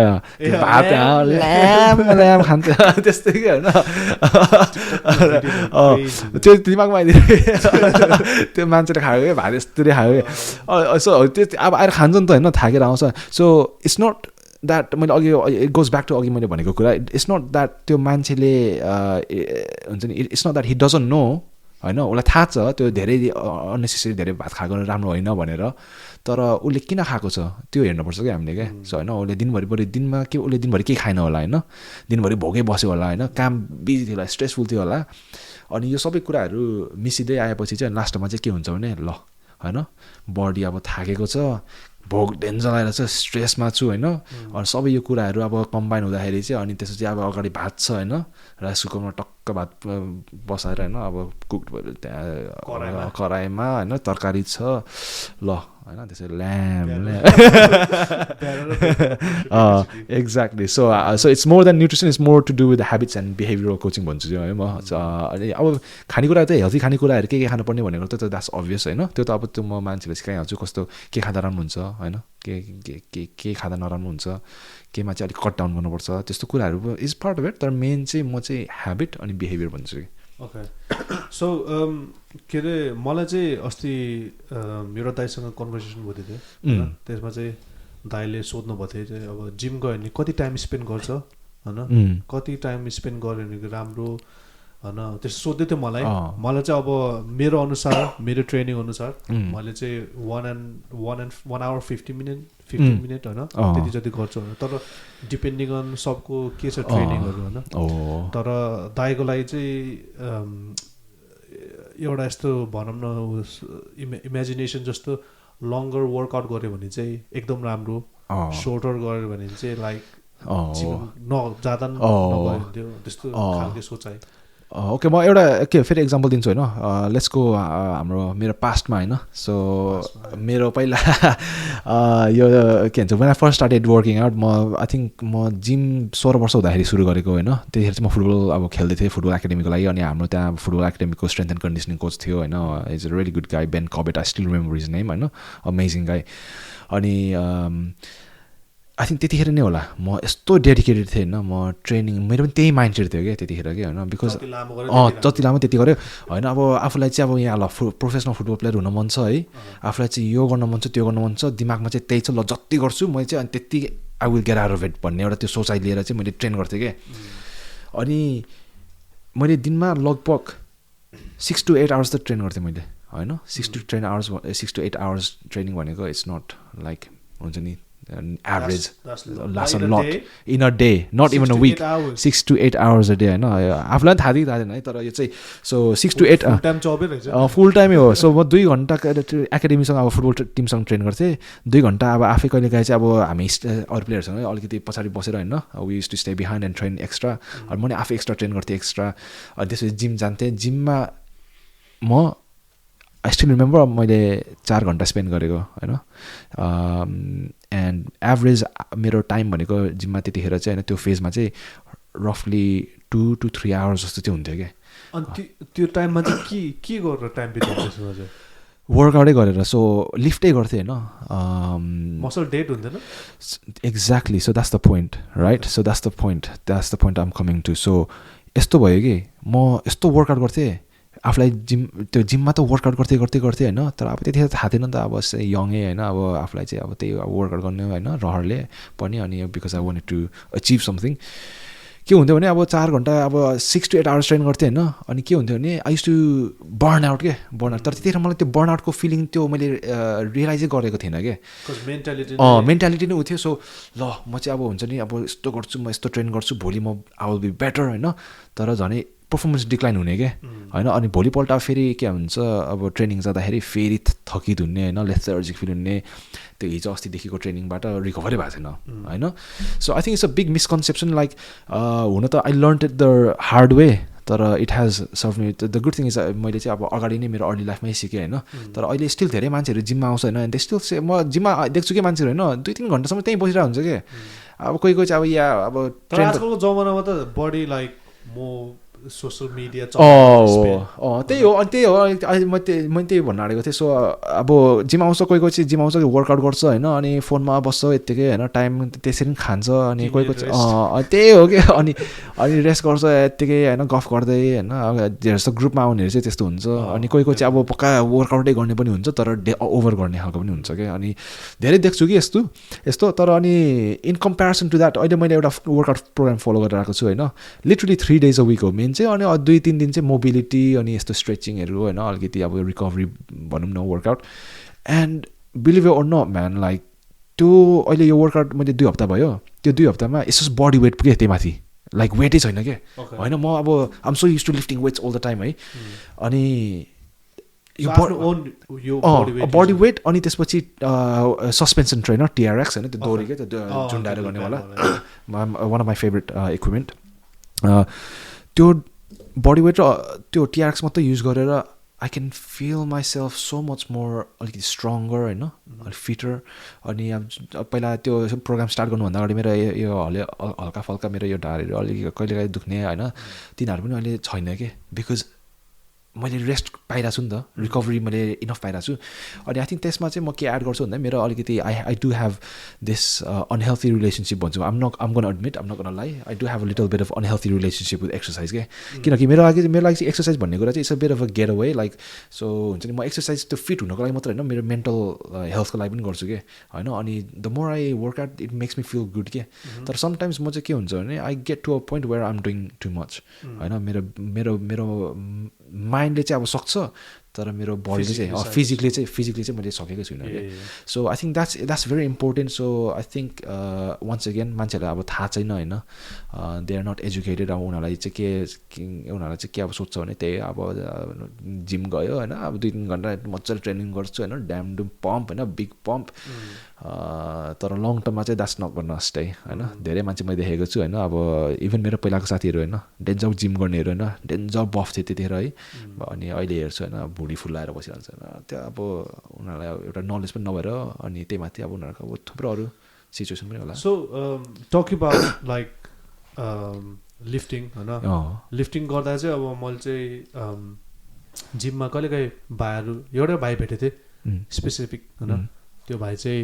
भात ल्याम खान्छ त्यस्तै कि होइन. त्यो दिमागमा आइदियो त्यो मान्छेले खायो क्या, भात यस्तरी खायो क्या. यसो त्यो अब आएर खान्छ नि त होइन, थाकेर आउँछ. सो इट्स नट द्याट, मैले अघि इट गोज ब्याक टु अघि मैले भनेको कुरा, इट्स नट द्याट त्यो मान्छेले हुन्छ नि, it's not that he doesn't know होइन. उसलाई थाहा छ त्यो धेरै अननेसेसरी धेरै भात खाएको राम्रो होइन भनेर, तर उसले किन खाएको छ त्यो हेर्नुपर्छ क्या हामीले क्या. सो होइन, उसले दिनभरि दिनमा के उसले दिनभरि केही खाएन होला होइन, दिनभरि भोकै बस्यो होला होइन, काम बिजी थियो होला, स्ट्रेसफुल थियो होला. अनि यो सबै कुराहरू मिसिँदै आएपछि चाहिँ लास्टमा चाहिँ के हुन्छ भने ल होइन, बडी अब थाकेको छ, भोक डेन्जर आएर छ, स्ट्रेसमा छु होइन. अनि सबै यो कुराहरू अब कम्बाइन हुँदाखेरि चाहिँ अनि त्यसपछि अब अगाडि भात छ होइन, राइस कुकरमा टक्क भात बसाएर होइन, अब कुक्ड भयो त्यहाँ कराईमा होइन, तरकारी छ ल होइन, त्यसरी ल्याम exactly. So it's more than nutrition, it's more to do with the habits and behavioural coaching भन्छु है म. अनि अब खानेकुरा चाहिँ हेल्दी खानेकुराहरू के खानुपर्ने भनेको त द्याट्स अभियस होइन. त्यो त अब त्यो म मान्छेलाई सिकाइहाल्छु कस्तो के खाँदा राम्रो हुन्छ होइन, के खाँदा नराम्रो हुन्छ, केमा चाहिँ अलिक कट डाउन गर्नुपर्छ, त्यस्तो कुराहरू इज पार्ट अफ इट. तर मेन चाहिँ म चाहिँ ह्याबिट अनि बिहेभियर भन्छु कि. ओके, सो के अरे मलाई चाहिँ अस्ति मेरो दाइसँग कन्भर्सेसन हुँदै थियो. त्यसमा चाहिँ दाइले सोध्नु भएको थियो चाहिँ अब जिम गयो भने कति टाइम स्पेन्ड गर्छ होइन, कति टाइम स्पेन्ड गऱ्यो भने राम्रो होइन, त्यस्तो सोध्दै थियो मलाई. मलाई चाहिँ अब मेरो अनुसार, मेरो ट्रेनिङ अनुसार मैले चाहिँ 1 hour 15 minute होइन त्यति जति गर्छु होइन. तर डिपेन्डिङ अन सबको के छ ट्रेनिङहरू होइन. तर दाइको लागि चाहिँ एउटा यस्तो भनौँ न इमेजिनेसन जस्तो लङ्गर वर्कआउट गऱ्यो भने चाहिँ एकदम राम्रो सोर्टर गऱ्यो भने चाहिँ लाइक जाँदा नगयो हुन्थ्यो त्यस्तो खालको सोचाइ ओके म एउटा के फेरि एक्जाम्पल दिन्छु होइन लेट्स गो मेरो पास्टमा होइन सो मेरो पहिला यो के भन्छ when I first started working out म आई थिङ्क म जिम 16 वर्ष हुँदाखेरि सुरु गरेको होइन त्यतिखेर चाहिँ म फुटबल अब खेल्दै थिएँ फुटबल एकाडेमीको लागि अनि हाम्रो त्यहाँ फुटबल एकाडेमीको स्ट्रेन्थ एन्ड कन्डिसनिङ कोच थियो होइन is a really good guy Ben Corbett I still remember his name होइन अमेजिङ गाई अनि आई थिङ्क त्यतिखेर नै होला म यस्तो डेडिकेटेड थिएँ होइन म ट्रेनिङ मेरो पनि त्यही माइन्ड सेट थियो क्या त्यतिखेर कि होइन बिकज जति लामो त्यति गऱ्यो होइन अब आफूलाई चाहिँ अब यहाँ ल प्रोफेसनल फुटबल प्लेयर हुन मन छ है आफूलाई चाहिँ यो गर्न मन छ त्यो गर्न मन छ दिमागमा चाहिँ त्यही छ ल जति गर्छु मैले चाहिँ अनि त्यति I will get out of it भन्ने एउटा त्यो सोचाइ लिएर चाहिँ मैले ट्रेन गर्थेँ क्या अनि मैले दिनमा लगभग 6 to 8 आवर्स त ट्रेन गर्थेँ मैले होइन 6 to 8 आवर्स ट्रेनिङ भनेको इट्स नट लाइक हुन्छ नि average lasts a lot in a day not even a week 6 to 8 hours a day होइन आफूलाई पनि थाहा थिएन है तर यो चाहिँ सो 6 to 8 फुल टाइमै हो सो म 2 घन्टा एकाडेमीसँग अब फुटबल टिमसँग ट्रेन गर्थेँ 2 घन्टा अब आफै कहिले काहीँ चाहिँ अब हामी अरू प्लेयरसँग अलिकति पछाडि बसेर होइन we use to stay behind and train extra अनि मैले आफै एक्स्ट्रा ट्रेन गर्थेँ एक्स्ट्रा अनि त्यसपछि जिम जान्थेँ जिममा म आई स्टिल रिमेम्बर मैले 4 घन्टा स्पेन्ड गरेको होइन एन्ड एभरेज मेरो टाइम भनेको जिममा त्यतिखेर चाहिँ होइन त्यो फेजमा चाहिँ रफली 2 to 3 आवर्स जस्तो चाहिँ हुन्थ्यो क्या अनि त्यो टाइममा चाहिँ के गरेर टाइम बिताउँदैछ वर्कआउटै गरेर सो लिफ्टै गर्थेँ होइन मसल डेट हुँदैन exactly so that's the point right so that's the point I'm coming to so यस्तो भयो कि म यस्तो वर्कआउट गर्थेँ आफूलाई त्यो जिममा त वर्कआउट गर्थेँ होइन तर अब त्यतिखेर थाहा थिएन नि त अब यङै होइन अब आफूलाई चाहिँ अब त्यही अब वर्कआउट गर्ने होइन रहरले पनि अनि because I wanted to achieve something के हुन्थ्यो भने अब 4 घन्टा अब 6 to 8 आवर्स ट्रेन गर्थेँ होइन अनि के हुन्थ्यो भने I use to burn out तर त्यतिखेर मलाई त्यो बर्न आउटको फिलिङ त्यो मैले रियलाइजै गरेको थिएन क्या मेन्टालिटी नै उठ्यो सो ल म चाहिँ अब हुन्छ नि अब यस्तो गर्छु म यस्तो ट्रेन गर्छु भोलि म आई विल बी बेटर होइन तर झनै पर्फर्मेन्स डिक्लाइन हुने क्या होइन अनि भोलिपल्ट फेरि के हुन्छ अब ट्रेनिङ जाँदाखेरि फेरि थकित हुने होइन लेथार्जिक फिल हुने त्यो हिजो अस्तिदेखिको ट्रेनिङबाट रिकभरै भएको छैन होइन so I think it's a big misconception like हुन त I learn it the hard way तर it has serve me the good thing is मैले चाहिँ अब अगाडि नै मेरो अर्ली लाइफमै सिकेँ होइन तर अहिले स्टिल धेरै मान्छेहरू जिममा आउँछ होइन अनि स्टिल म जिममा देख्छु कि मान्छेहरू होइन 2-3 घन्टासम्म त्यहीँ बसिरहेको हुन्छ कि अब कोही चाहिँ अब यहाँ अब आजकलको जमानामा त बडी लाइक म सोसल मिडिया त्यही हो अनि त्यही हो मैले त्यही भन्न आँटेको थिएँ सो अब जिम आउँछ कोही चाहिँ जिम आउँछ वर्कआउट गर्छ होइन अनि फोनमा बस्छ यत्तिकै होइन टाइम त्यसरी पनि खान्छ अनि कोही चाहिँ त्यही हो कि अनि रेस्ट गर्छ यत्तिकै होइन गफ गर्दै होइन धेरै जस्तो ग्रुपमा आउनेहरू चाहिँ त्यस्तो हुन्छ अनि कोही चाहिँ अब पक्का वर्कआउटै गर्ने पनि हुन्छ तर ओभर गर्ने खालको पनि हुन्छ क्या अनि धेरै देख्छु कि यस्तो तर अनि इन कम्पेरिजन टु द्याट अहिले मैले एउटा वर्कआउट प्रोग्राम फलो गरेर आएको छु होइन लिटरली 3 days a week हो चाहिँ अनि 2-3 दिन चाहिँ मोबिलिटी अनि यस्तो स्ट्रेचिङहरू होइन अलिकति अब रिकभरी भनौँ न workout and believe it or not man like त्यो अहिले यो वर्कआउट मैले 2 हप्ता भयो त्यो 2 हप्तामा यसो बडी वेट पुगेँ त्यही माथि लाइक वेटै छैन क्या होइन म अब um so used to lifting weights all the time है अनि यो बडी वेट अनि त्यसपछि सस्पेन्सन ट्रेनर TRX होइन त्यो दौडी क्या त्यो झुन्डाएर गर्नेवाला one of my favourite equipment त्यो बडी वेट र त्यो TRX मात्रै युज गरेर I can feel myself so much more अलिकति स्ट्रङ्गर होइन अलिक फिटर अनि अब पहिला त्यो प्रोग्राम स्टार्ट गर्नुभन्दा अगाडि मेरो यो हल्का फल्का मेरो यो ढाडहरू अलिक कहिलेकाहीँ दुख्ने होइन तिनीहरू पनि अहिले छैन कि बिकज मैले रेस्ट पाइरहेको छु नि त रिकभरी मैले इनफ पाइरहेको छु अनि आई थिङ्क त्यसमा चाहिँ म के एड गर्छु भन्दा मेरो अलिकति I do have this unhealthy relationship भन्छु um gonna admit um not gonna lie I do have a little bit of unhealthy relationship with exercise क्या किनकि मेरो लागि चाहिँ एक्सर्साइज भन्ने कुरा चाहिँ it's a bit of a get away like so हुन्छ नि म एक्सर्साइज त्यो फिट हुनको लागि मात्रै होइन मेरो मेन्टल हेल्थको लागि पनि गर्छु कि होइन अनि the more I work out it makes me feel good के तर समटाइम्स म चाहिँ के हुन्छ भने I get to a point where I am doing too much होइन मेरो माइन्डले चाहिँ अब सक्छ तर मेरो बडीले चाहिँ फिजिकली चाहिँ मैले सकेको छुइनँ कि so I think that's very important so I think once again मान्छेहरूलाई अब थाहा छैन होइन दे आर नट एजुकेटेड अब उनीहरूलाई चाहिँ के अब सोध्छ भने त्यही अब जिम गयो होइन अब 2-3 घन्टा मजाले ट्रेनिङ गर्छु होइन ड्याम डुम पम्प होइन बिग पम्प तर लङ टर्ममा चाहिँ द्याट्स नट गर्न स्टे होइन धेरै मान्छे मैले देखेको छु होइन अब इभन मेरो पहिलाको साथीहरू होइन डेन्जर जिम गर्नेहरू होइन डेन्जर बफ थियो त्यतिखेर है अनि अहिले हेर्छु होइन भुँडी फुल्लाएर बसिरहन्छ होइन त्यो अब उनीहरूलाई एउटा नलेज पनि नभएर अनि त्यही माथि अब उनीहरूको अब थुप्रो अरू सिचुएसन पनि होला so talk about like lifting होइन लिफ्टिङ गर्दा चाहिँ अब मैले चाहिँ जिममा कहिलेकाहीँ भाइहरू एउटा भाइ भेटेको थिएँ स्पेसिफिक होइन त्यो भाइ चाहिँ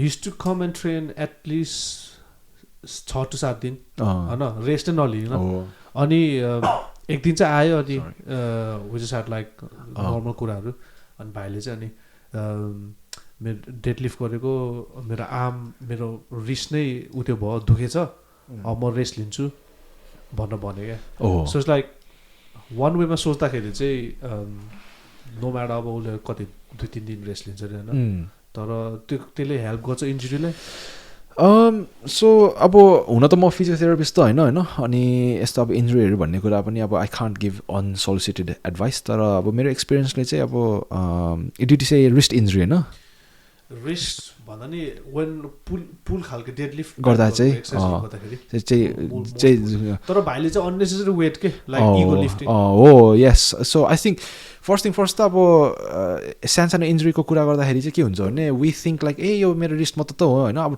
use to come and train at least 6 to 7 दिन होइन रेस्ट नै नलिनु अनि एक दिन चाहिँ आयो अनि which is had like normal कुराहरू अनि भाइले चाहिँ अनि मेरो डेड लिफ्ट गरेको मेरो मेरो रिस्ट नै उत्यो भयो दुखेछ अब म रेस्ट लिन्छु भने क्या सो इट्स लाइक वान वेमा सोच्दाखेरि चाहिँ नो म्याटर अब उसले कति 2-3 दिन रेस्ट लिन्छ अरे होइन तर त्यसले हेल्प गर्छ इन्जुरीलाई सो अब हुन त म फिजियोथेरापिस्ट त होइन अनि यस्तो अब इन्जुरीहरू भन्ने कुरा पनि अब I can't give unsolicited advice तर अब मेरो एक्सपिरियन्सले चाहिँ अब it it is a wrist injury होइन रिस्ट भन्दा नि वेन पुल खालको डेड लिफ्ट गर्दा चाहिँ तर भाइले चाहिँ अननेसेसरी वेट के लाइक इगो लिफ्टिङ हो yes so I think first त अब सानो इन्जुरीको कुरा गर्दाखेरि चाहिँ के हुन्छ भने वी थिङ्क लाइक ए यो मेरो रिस्ट मात्र त हो होइन अब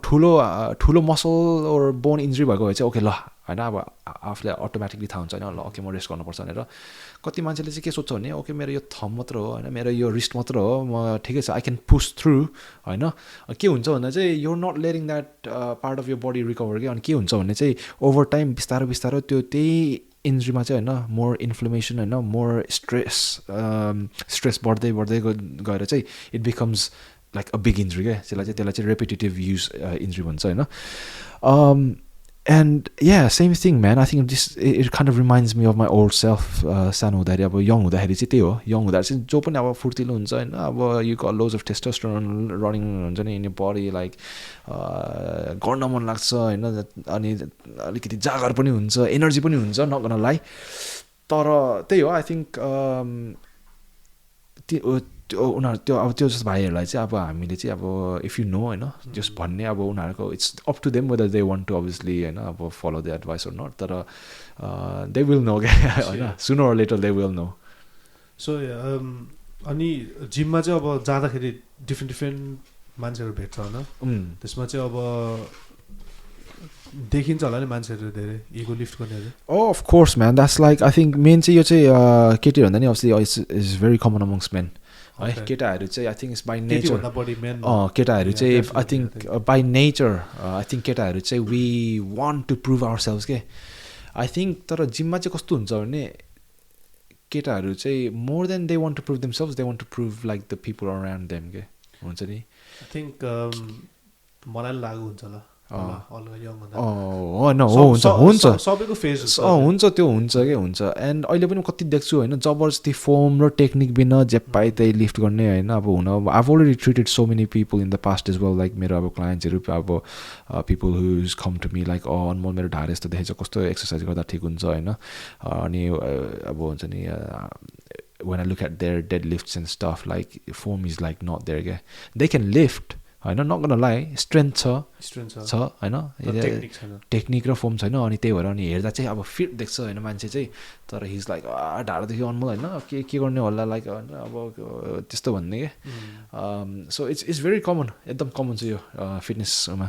ठुलो मसल ओर बोन इन्जुरी भएको भए चाहिँ ओके ल होइन अब आफूले अटोमेटिकली थाहा हुन्छ होइन ल ओके म रेस्ट गर्नुपर्छ भनेर कति मान्छेले चाहिँ के सोध्छ भने ओके मेरो यो थम मात्र हो होइन मेरो यो रिस्ट मात्र हो म ठिकै छ आई क्यान पुस थ्रु होइन के हुन्छ भन्दा चाहिँ you're not letting that part of your body recover के अनि के हुन्छ भने चाहिँ ओभर टाइम बिस्तारो त्यही इन्जुरीमा चाहिँ होइन मोर इन्फ्लेमेसन होइन मोर स्ट्रेस बढ्दै गएर चाहिँ it becomes like a big injury क्या त्यसलाई चाहिँ रेपिटेटिभ युज इन्जुरी भन्छ होइन And yeah, same thing, man. I think it kind of reminds me of my old self. सानो हुँदाखेरि अब यङ हुँदाखेरि चाहिँ त्यही हो यङ हुँदाखेरि चाहिँ जो पनि अब फुर्तिलो हुन्छ होइन अब you got loads of testosterone running हुन्छ नि इन यर बडी लाइक गर्न मन लाग्छ होइन अनि अलिकति जागर पनि हुन्छ एनर्जी पनि हुन्छ नगर्नलाई तर त्यही हो आई थिङ्क उनीहरू त्यो जस्तो भाइहरूलाई चाहिँ अब हामीले चाहिँ अब इफ यु नो होइन जस्ट भन्ने अब उनीहरूको it's up to them whether they want to obviously होइन अब follow the advice or not तर दे विल नो क्या होइन sooner or later they will know so अनि जिममा चाहिँ अब जाँदाखेरि डिफ्रेन्ट मान्छेहरू भेट्छ होइन त्यसमा चाहिँ अब देखिन्छ होला नि मान्छेहरू धेरै इगो लिफ्ट गर्नेहरू of course man that's like I think men चाहिँ यो चाहिँ केटीहरू भन्दा नि obviously is very common amongst men है केटाहरू चाहिँ I think it's by nature केटाहरू चाहिँ I think by nature I think केटाहरू चाहिँ we want to prove ourselves के आई थिङ्क तर जिममा चाहिँ कस्तो हुन्छ भने केटाहरू चाहिँ more than they want to prove themselves they want to prove like the people around them के हुन्छ नि आई थिङ्क मलाई लागु हुन्छ होला सबैको फेज हुन्छ त्यो हुन्छ के हुन्छ एन्ड अहिले पनि कति देख्छु होइन जबरजस्ती फर्म र टेक्निक बिना जे पाए त्यही लिफ्ट गर्ने होइन अब हुन I've already treated so many people in the past as well like मेरो अब क्लाइन्ट्सहरू अब people who come to me like Anmol मेरो ढाड यस्तो देखेछ कस्तो एक्सर्साइज गर्दा ठिक हुन्छ होइन अनि अब हुन्छ नि when I look at their deadlifts and stuff like form is like not there के they can lift होइन not gonna lie strength छ होइन टेक्निक र फर्म छैन अनि त्यही भएर अनि हेर्दा चाहिँ अब फिट देख्छ होइन मान्छे चाहिँ तर हिज लाइक ढाडादेखि अनमोल होइन के गर्ने होला लाइक अब त्यस्तो भन्ने के सो इट्स भेरी कमन एकदम कमन छ यो फिटनेसमा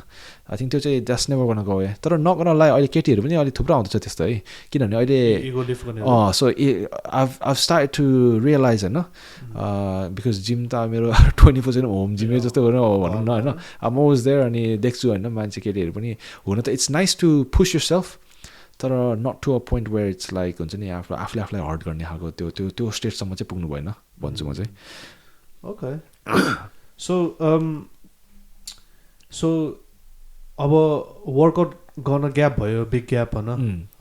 आई थिङ्क त्यो चाहिँ जस्ट नेभर गर्न गयो तर नगर्नलाई अहिले केटीहरू पनि अलिक थुप्रो आउँदैछ त्यस्तो है किनभने अहिले so I've start to realise होइन बिकज जिम त मेरो 24/7 होम जिमै जस्तो हो भनौँ न होइन अब म वाज देयर अनि देख्छु होइन मान्छे केटीहरू पनि हुन त it's nice to push yourself तर not to a point where it's like हुन्छ नि आफूले आफूलाई हर्ट गर्ने खालको त्यो स्टेजसम्म चाहिँ पुग्नु भएन भन्छु म चाहिँ ओके सो अब वर्कआउट गर्न ग्याप भयो बिग ग्याप होइन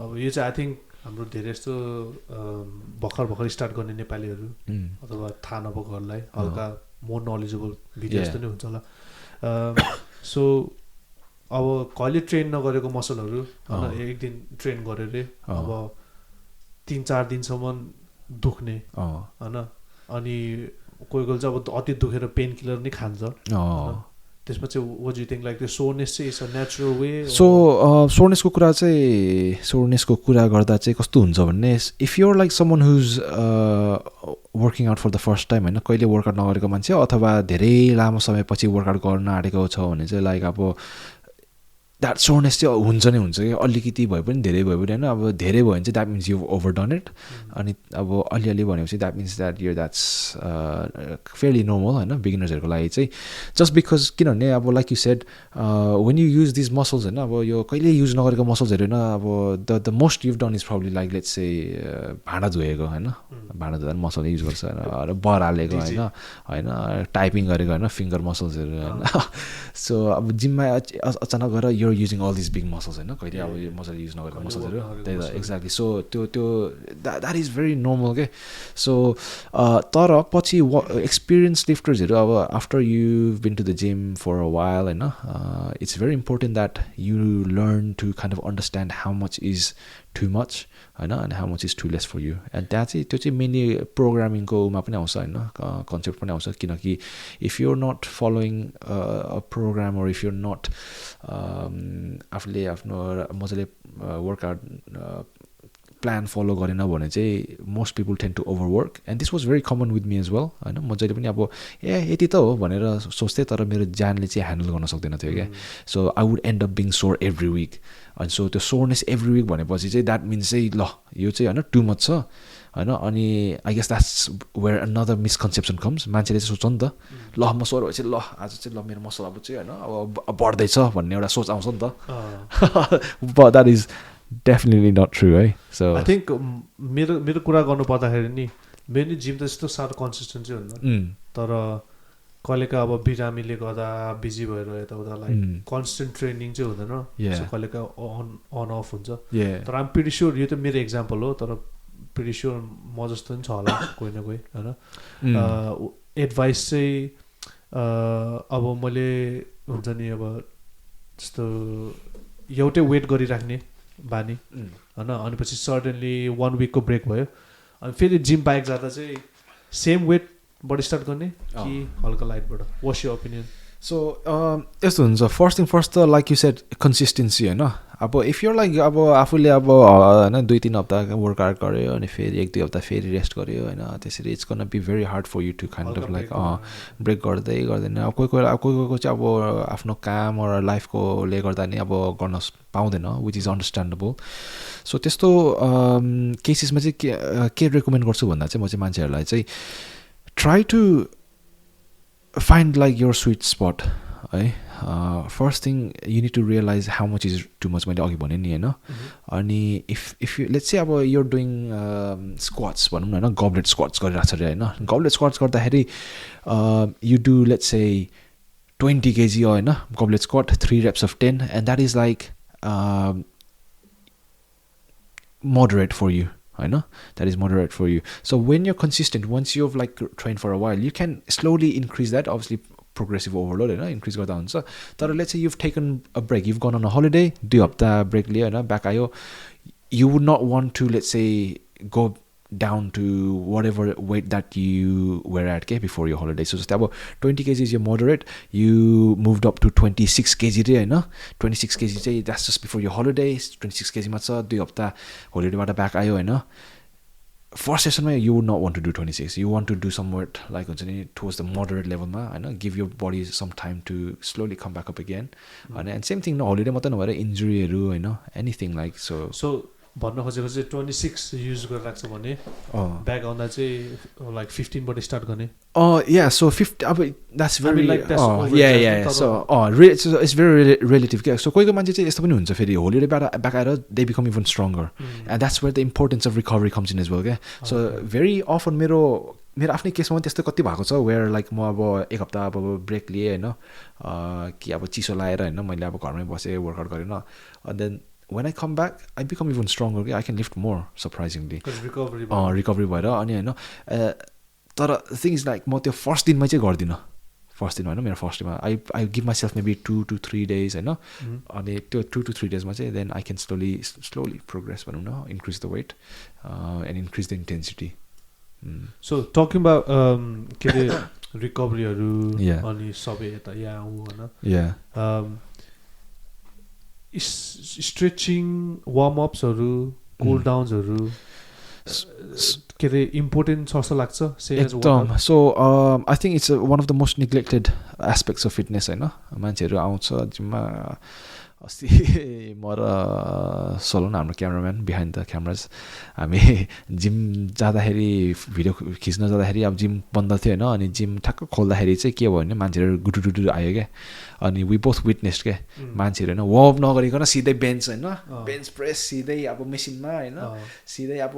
अब यो चाहिँ आई थिङ्क हाम्रो धेरै जस्तो भर्खर स्टार्ट गर्ने नेपालीहरू अथवा थाहा नभएकोहरूलाई हल्का मोर नलेजेबल भिडियो जस्तो नै हुन्छ होला सो अब कहिले ट्रेन नगरेको मसलहरू होइन एक दिन ट्रेन गरेर अब 3-4 दिनसम्म दुख्ने होइन अनि कोही कोही चाहिँ अब अति दुखेर पेन किलर नै खान्छ त्यसमा चाहिँ वाट यु थिङ्क लाइक त्यो सोरनेस चाहिँ it's a natural way so सोरनेसको कुरा गर्दा चाहिँ कस्तो हुन्छ भन्ने if you're like someone who's working out for the first time होइन कहिले वर्कआउट नगरेको मान्छे अथवा धेरै लामो समयपछि वर्कआउट गर्न आँटेको छ भने चाहिँ लाइक अब द्याट सोरनेस चाहिँ हुन्छ नै हुन्छ कि अलिकति भए पनि धेरै भए पनि होइन अब धेरै भयो भने चाहिँ that means you over done it अनि अब अलिअलि भनेपछि द्याट मिन्स द्याट यो द्याट्स फेयरली नर्मल होइन बिगिनर्सहरूको लागि चाहिँ जस्ट बिकज किनभने अब like you said when you use these muscles होइन अब यो कहिले युज नगरेको मसल्सहरू होइन अब the most you've done is probably like let's चाहिँ भाँडा धोएको होइन भाँडा धुँदा मसल युज गर्छ होइन बर हालेको होइन टाइपिङ गरेको होइन फिङ्गर मसल्सहरू होइन सो अब जिममा अचानक गएर यो using all this big muscles होइन कहिले अब यो मसल युज नगरेको मसल्सहरू त्यही त एक्ज्याक्टली सो त्यो द्याट इज भेरी नर्मल के सो तर पछि एक्सपिरियन्स लिफ्टर्सहरू अब after you been to the gym for a while होइन it's very important that you learn to kind of understand how much is too much होइन अनि how much is too less for you and त्यहाँ चाहिँ त्यो चाहिँ mainly प्रोग्रामिङकोमा पनि आउँछ होइन कन्सेप्ट पनि आउँछ किनकि if you're not following a program or if you're not आफूले आफ्नो मजाले वर्कआउट प्लान फलो गरेन भने चाहिँ most people tend to overwork and this was very common with me as well होइन म जहिले पनि अब यति त हो भनेर सोच्थेँ तर मेरो ज्यानले चाहिँ ह्यान्डल गर्न सक्दैन थियो क्या so I would and up being सोर एभ्री विक अनि सो त्यो सोरनेस एभ्री विक भनेपछि चाहिँ द्याट मिन्स चाहिँ ल यो चाहिँ होइन टु मच छ होइन अनि I guess that's where another misconception comes मान्छेले चाहिँ सोच्छ नि त ल म सोर भएपछि ल आज चाहिँ ल मेरो मसल अब चाहिँ होइन अब बढ्दैछ भन्ने एउटा सोच आउँछ नि त that is definitely not true है सो आई थिङ्क मेरो कुरा गर्नु पर्दाखेरि नि मेरो जिम त यस्तो साह्रो कन्सिस्टेन्ट चाहिँ हुन्न तर कहिलेका अब बिरामीले गर्दा बिजी भएर यताउता लाइक कन्सटेन्ट ट्रेनिङ चाहिँ हुँदैन कहिलेका अन अफ हुन्छ तर आइम प्रिटी स्योर यो त मेरो इक्जाम्पल हो तर प्रिटी स्योर म जस्तो पनि छ होला कोही न कोही होइन एडभाइस चाहिँ अब मैले हुन्छ नि अब जस्तो एउटै वेट गरिराख्ने बानी होइन अनि पछि सडनली 1 विकको ब्रेक भयो अनि फेरि जिम बाइक जाँदा चाहिँ सेम वेटबाट स्टार्ट गर्ने कि हल्का लाइटबाट वाट्स योर ओपिनियन सो यस्तो हुन्छ फर्स्ट थिङ फर्स्ट त लाइक यु सेड कन्सिस्टेन्सी होइन अब इफ युर लाइक अब आफूले अब होइन 2-3 हप्ता वर्कआउट गऱ्यो अनि फेरि 1-2 हप्ता फेरि रेस्ट गऱ्यो होइन त्यसरी it's gonna be very hard for you to kind of like break गर्दै गर्दैन अब कोही कोहीको चाहिँ अब आफ्नो काम र लाइफकोले गर्दा नि अब गर्न पाउँदैन विच इज अन्डरस्ट्यान्डेबल सो त्यस्तो केसेसमा चाहिँ के रेकमेन्ड गर्छु भन्दा चाहिँ म चाहिँ मान्छेहरूलाई चाहिँ try to find like your sweet spot है first thing you need to realise how much is too much मैले अघि भने नि होइन अनि इफ यु लेट्स चाहिँ अब युर डुइङ स्क्वाट्स भनौँ न होइन गब्लेट स्क्वाट्स गरिरहेको छ अरे होइन गब्लेट स्क्वाट्स गर्दाखेरि you do let's say 20 kg होइन गब्लेट squat 3 reps of 10 and that is like moderate for you होइन that is moderate for you so when you're consistent once you've like trained for a while you can slowly increase that obviously progressive overload होइन increase गर्दा हुन्छ तर let's say you've taken a break you've gone on a holiday 2 हप्ता brake लियो होइन back आयो you would not want to let's say go down to whatever weight that you were at before your holiday so जस्तै अब 20 kg is your moderate you moved up to 26 kg रे होइन 26 kg चाहिँ that's just before your holiday 26 kg मा छ 2 हप्ता होलिडेबाट back आयो होइन first सेसनमा you would not want to do 26 you want to do somewhat like हुन्छ नि towards the moderate levelमा होइन give your body some time to slowly come back up again होइन and same thing holiday मात्रै नभएर इन्जुरीहरू होइन anything like so भन्न खोजेको चाहिँ 26 युज गरिरहेको छ भने ब्याक आउँदा चाहिँ लाइक 15 बाट स्टार्ट गर्ने yeah so 50 अब that's very like so it's very relative so कोहीको मान्छे चाहिँ यस्तो पनि हुन्छ फेरि होलिडेबाट ब्याक आएर they become even stronger and that's where the importance of recovery comes in as well so very often मेरो आफ्नै केसमा त्यस्तो कति भएको छ वेयर लाइक म अब 1 हप्ता अब ब्रेक लिएँ होइन कि अब चिसो लाएर होइन मैले अब घरमै बसेँ वर्कआउट गरेन and then when I come back, I become even stronger. I can lift more, surprisingly. Recovery recovery भएर अनि होइन तर थिङ इज लाइक म त्यो फर्स्ट दिनमै चाहिँ गर्दिनँ फर्स्ट दिनमा होइन मेरो फर्स्ट डेमा I give myself maybe 2 to 3 days होइन अनि त्यो 2 to 3 days चाहिँ then I can slowly progress भनौँ न increase the weight and increase the intensity so talking about के अरे रिकभरीहरू अनि सबै यता यहाँ होइन स्ट्रेचिङ वार्मअप्सहरू कुल डाउन्सहरू के अरे इम्पोर्टेन्ट छ जस्तो लाग्छ एकदम so I think it's one of the most neglected aspects of fitness होइन मान्छेहरू आउँछ जिममा अस्ति म र सोलन हाम्रो क्यामराम्यान बिहाइन्ड द क्यामराज हामी जिम जाँदाखेरि भिडियो खिच्न जाँदाखेरि अब जिम बन्द थियो होइन अनि जिम ठ्याक्क खोल्दाखेरि चाहिँ के भयो भने मान्छेहरू गुडुडुडु आयो क्या अनि वी बोथ विटनेस क्या मान्छेहरू होइन वार्मअप नगरिकन सिधै बेन्च होइन बेन्च प्रेस सिधै अब मेसिनमा होइन सिधै अब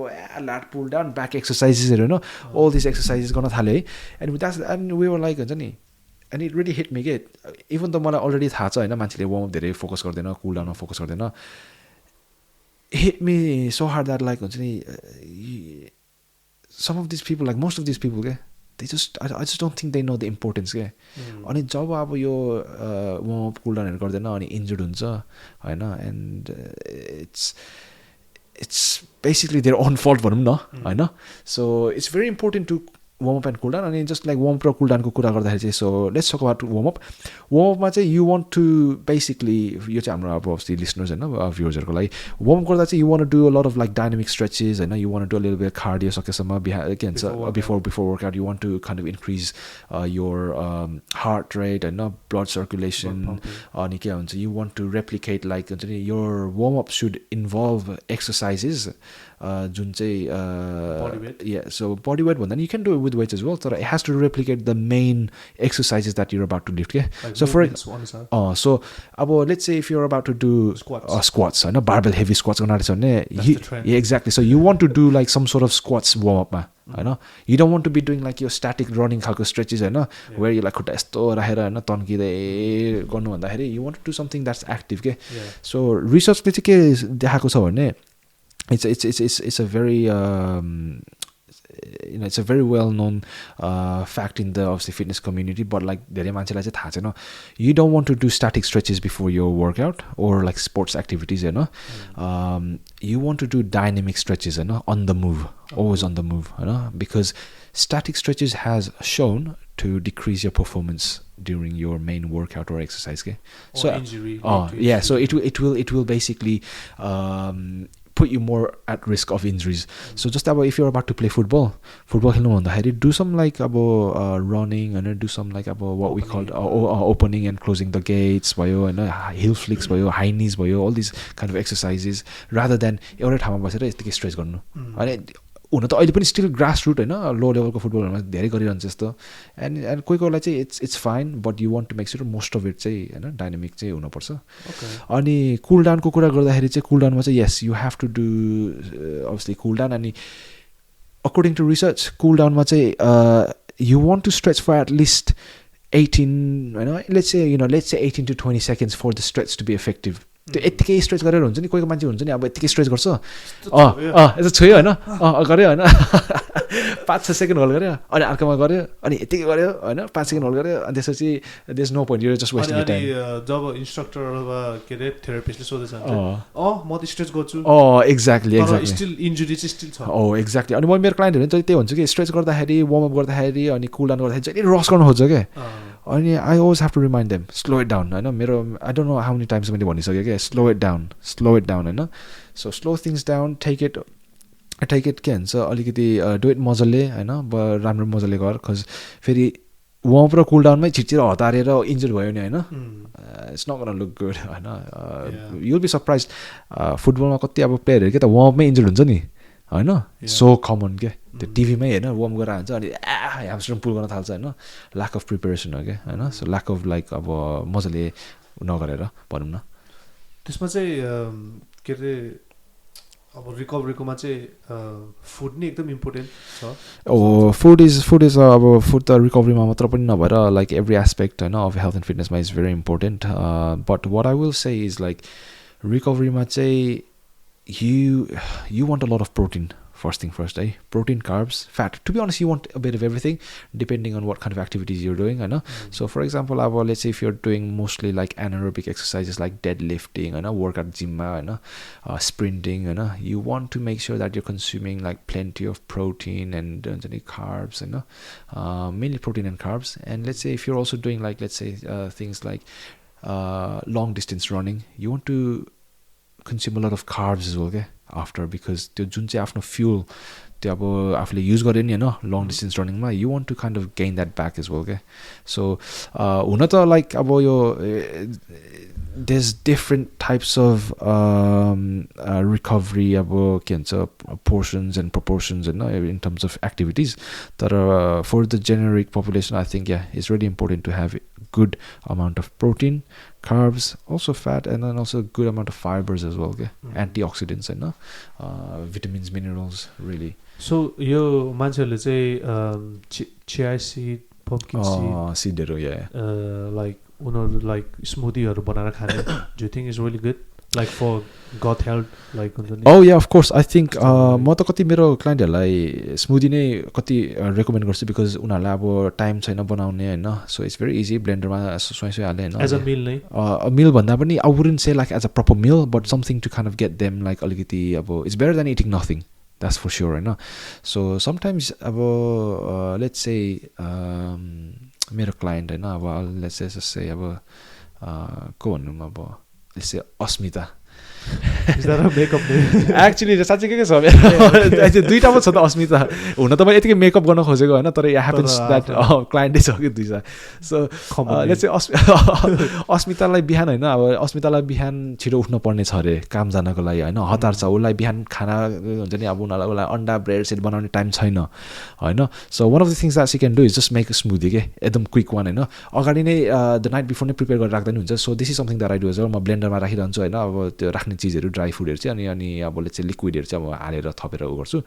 ल्याट पुल डाउन ब्याक एक्सर्साइजेसहरू होइन अल दिस एक्सर्साइजेस गर्न थाल्यो है एन्ड वी वर लाइक हुन्छ नि and it really hit me के इभन त मलाई अलरेडी थाहा छ होइन मान्छेले वार्मअप धेरै फोकस गर्दैन कुल डाउनमा फोकस गर्दैन hit me so hard that like हुन्छ नि some of this people like most of this people क्या they just I just don't think they know the importance के अनि जब अब यो वार्मअप कुल डाउनहरू गर्दैन अनि इन्जर्ड हुन्छ होइन and it's basically their own fault भनौँ न होइन so it's very important to warm up and cool down अनि जस्ट लाइक वार्मअप र कुल डाउनको कुरा गर्दाखेरि चाहिँ सो लेट्स टक अबाउट वार्मअपमा चाहिँ यु वान्ट टु बेसिकली यो चाहिँ हाम्रो अब अस्ति लिसनर्स होइन भ्युर्सहरूको लागि वार्मअप गर्दा चाहिँ you want to do a lot of like dynamic stretches होइन you want to do a little bit cardio सकेसम्म के भन्छ before workout you want to kind of increase your heart rate होइन blood circulation अनि के भन्छ you want to replicate like हुन्छ नि your warm up should involve exercises जुन चाहिँ सो बडी वेट भन्दा नि you can do with weights as well so it has to replicate the main exercises that you're about to lift so for so let's say if you're about to do squats होइन barbell heavy squats गर्न छ भने exactly so you want to do like some sort of squats warm up मा होइन you don't want to be doing like your static running खालको stretches होइन where you like खुट्टा यस्तो राखेर होइन तन्किँदै गर्नु भन्दाखेरि you want to do something that's active के so रिसर्चले चाहिँ के देखाएको छ भने it's a very it's a very well known fact in the obviously fitness community but like धेरै मान्छेलाई चाहिँ थाहा छैन you don't want to do static stretches before your workout or like sports activities होइन you want to do dynamic stretches होइन on the move always on the move होइन because static stretches has shown to decrease your performance during your main workout or exercise okay? so injury so it will basically put you more at risk of injuries so just about if you're about to play football खेल्नु भन्दाखेरि do some like running and do some like what we call opening and closing the gates भयो होइन heel flicks भयो high knees भयो all these kind of exercises rather than एउटै ठाउँमा बसेर यतिकै स्ट्रेच गर्नु अनि हुन त अहिले पनि स्टिल ग्रास रुट होइन लो लेभलको फुटबलहरूमा धेरै गरिरहन्छ जस्तो एन्ड कोही कोहीलाई चाहिँ it's fine but you want to make sure most of it चाहिँ होइन डाइनामिक चाहिँ हुनुपर्छ अनि कुल डाउनको कुरा गर्दाखेरि चाहिँ कुल डाउनमा चाहिँ yes you have to do obviously cool down अनि अकर्डिङ टु रिसर्च कुल डाउनमा चाहिँ you want to stretch for at least 18 होइन let's say 18 to 20 seconds for the stretch to be effective त्यो यत्तिकै स्ट्रेच गरेर हुन्छ नि कोही मान्छे हुन्छ नि अब यत्तिकै स्ट्रेच गर्छ यस्तो छोयो होइन गऱ्यो होइन 5-6 सेकेन्ड होल्ड गऱ्यो अनि अर्कोमा गऱ्यो अनि यत्तिकै गऱ्यो होइन 5 सेकेन्ड होल्ड गऱ्यो अनि त्यसपछि there is no point you just wasting your time जब इन्स्ट्रक्टर अथवा के अरे थेरापिस्टले सोध्छ म त स्ट्रेच गर्छु एक्ज्याक्टली स्टिल इन्जुरी चाहिँ स्टिल छ एक्ज्याक्टली अनि म मेरो क्लाइन्टहरू चाहिँ त्यही भन्छु कि स्ट्रेच गर्दाखेरि वार्मअप गर्दाखेरि अनि कुल डाउन गर्दाखेरि चाहिँ रस गर्नु खोज्छ क्या अनि I always have to remind them slow it down होइन मेरो I don't know how many times मैले भनिसकेँ क्या स्लो इट डाउन होइन so slow things down take it के भन्छ अलिकति डु इट मजाले होइन राम्रो मजाले गर बिकज फेरि वार्मअप र कुल डाउनमै छिटछिटो हतारेर इन्जुर भयो नि होइन it's not gonna look good होइन यु विल बी सरप्राइज फुटबलमा कति अब प्लेयरहरू के त वार्मअपमै इन्जुर हुन्छ नि होइन सो कमन क्या त्यो टिभीमै होइन वार्म गरेर हुन्छ अनि ह्यामस्ट्रिङ पुल गर्न थाल्छ होइन ल्याक अफ प्रिपेरेसन हो क्या होइन सो ल्याक अफ लाइक अब मजाले नगरेर भनौँ न त्यसमा चाहिँ के अरे अब रिकभरीकोमा चाहिँ फुड नै एकदम इम्पोर्टेन्ट छ फुड इज अब फुड त रिकभरीमा मात्र पनि नभएर लाइक एभ्री एस्पेक्ट होइन अफ हेल्थ एन्ड फिटनेसमा is very important but what I will say is like रिकभरीमा चाहिँ you want a lot of protein first thing first, eh? Protein, carbs, fat. To be honest, you want a bit of everything depending on what kind of activities you're doing, I know. So for example, let's say if you're doing mostly like anaerobic exercises like deadlifting, I know, work at gym, I know, sprinting, I know, you want to make sure that you're consuming like plenty of protein and carbs, you know, mainly protein and carbs. And let's say if you're also doing like, let's say things like long distance running, you want to consume a lot of carbs as well, okay, after, because त्यो जुन चाहिँ आफ्नो fuel त्यो अब आफूले use गरे नि हैन long distance running मा, you want to kind of gain that back as well, okay. So हुन त like अब यो there's different types of recovery अब के भन्छ portions and proportions in terms of activities, तर for the generic population I think it's really important to have good amount of protein, carbs, also fat, and then also good amount of fibers as well, okay? Antioxidants and vitamins, minerals, really. So यो मान्छेहरुले चाहिँ chia seed, pumpkin seed, seedहरु, like उनीहरु like smoothieहरु बनाएर खाने, do you think it's really good, like for gut health, like oh yeah, of course. I think म त कति मेरो क्लाइन्टहरुलाई smoothie नै कति रेकमेन्ड गर्छु, बिकज उनीहरुलाई अब टाइम छैन बनाउने हैन, सो इट्स भेरी इजी, ब्लेन्डरमा सोइ हाले हैन, एज अ मिल नै, मिल भन्दा पनि I wouldn't say like as a proper meal, but something to kind of get them like अलिकति अब it's better than eating nothing, that's for sure, हैन. So sometimes अब let's say मेरो क्लाइन्ट हैन, अब let's say अब को भन्नु अब let's say Asmita. Is that a makeup name? Actually साच्चै के छ मेरो दुईटा पो छ त अस्मिता, हुन त मैले यतिकै मेकअप गर्न खोजेको हैन, तर it happens that क्लाइन्टै छ कि दुईटा. So let's say अस्मितालाई बिहान हैन, अब अस्मितालाई बिहान छिटो उठ्नु पर्ने छ रे काम जानको लागि हैन, हतार छ उलाई, बिहान खाना हुन्छ नि, अब उलाई अन्डा ब्रेड सेट बनाउने टाइम छैन हैन. So one of the things that she can do is just make a smoothie के एकदम क्विक वान हैन, अगाडि नै the night before नै प्रिपेयर गरेर राख्दा नि हुन्छ. So this is something that I do as well. म ब्लेन्डरमा राखिरहन्छु हैन, अब त्यो राख्ने चीजहरु ड्राई फुडहरु चाहिँ अनि अब let's say लिक्विडहरु चाहिँ अब हालेर थपेर गर्छु.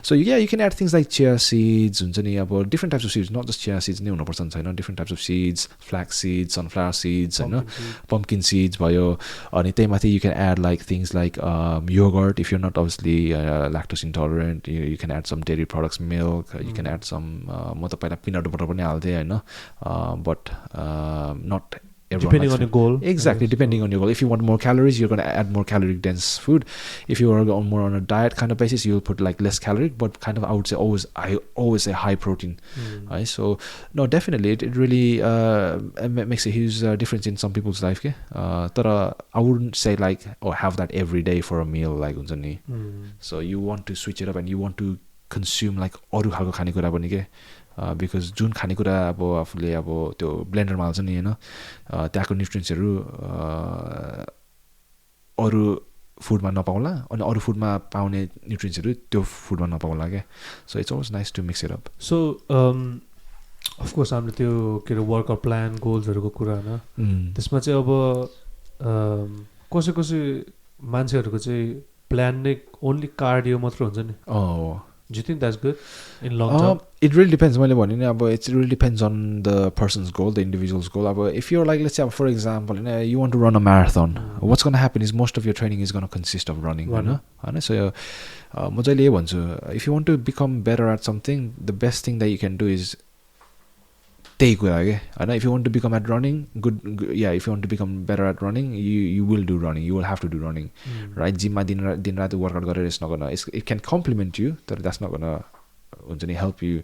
So yeah, you can add things like chia seeds, हुन्छ नि, अब different types of seeds, not just chia seeds नै हुनुपर्छ छैन, different types of seeds, flax seeds, sunflower seeds, हैन, pumpkin seeds भयो. अनि त्यहीमाथि you can add like things like yogurt if you're not obviously lactose intolerant, you can add some dairy products, milk, you can add some म त पहिला peanut butter पनि हाल्थे हैन, but not depending on your goal. Exactly, depending on your goal. If you want more calories, you're going to add more caloric dense food. If you are more on a diet kind of basis, you'll put like less caloric, but kind of I would say I always say high protein. Right? So no, definitely it really makes a huge difference in some people's life. But I wouldn't say like have that every day for a meal like हुन्छ नि. So you want to switch it up and you want to consume like अरु खालको खानेकुरा पनि के, because जुन खानेकुरा अब आफूले अब त्यो ब्लेन्डरमा हाल्छ नि हैन, त्यहाँको न्युट्रिएन्ट्सहरु अरु फुडमा नपाउला अनि अरु फुडमा पाउने न्युट्रिएन्ट्सहरु त्यो फुडमा नपाउला के. So it's always nice to mix it up. So of course हामीले त्यो के वर्कआउट प्लान गोल्सहरुको कुरा हैन, त्यसमा चाहिँ अब कसै मान्छेहरुको चाहिँ प्लान नै ओन्ली कार्डियो मात्र हुन्छ नि. Do you think that's good in long term? It really depends. मैले भने नि अब it really depends on the person's goal, the individual's goal. अब if you're like, let's say for example, you want to run a marathon, what's going to happen is most of your training is going to consist of running, हैन. So म जहिले यही भन्छु, if you want to become better at something, the best thing that you can do is त्यही कुरा के हैन. If you want to become at running, if you want to become better at running, you will do running, you will have to do running, right? जिममा दिन रात workout गरेर यस नगर्न, it can complement you, but that's not gonna हुन्छ नि help you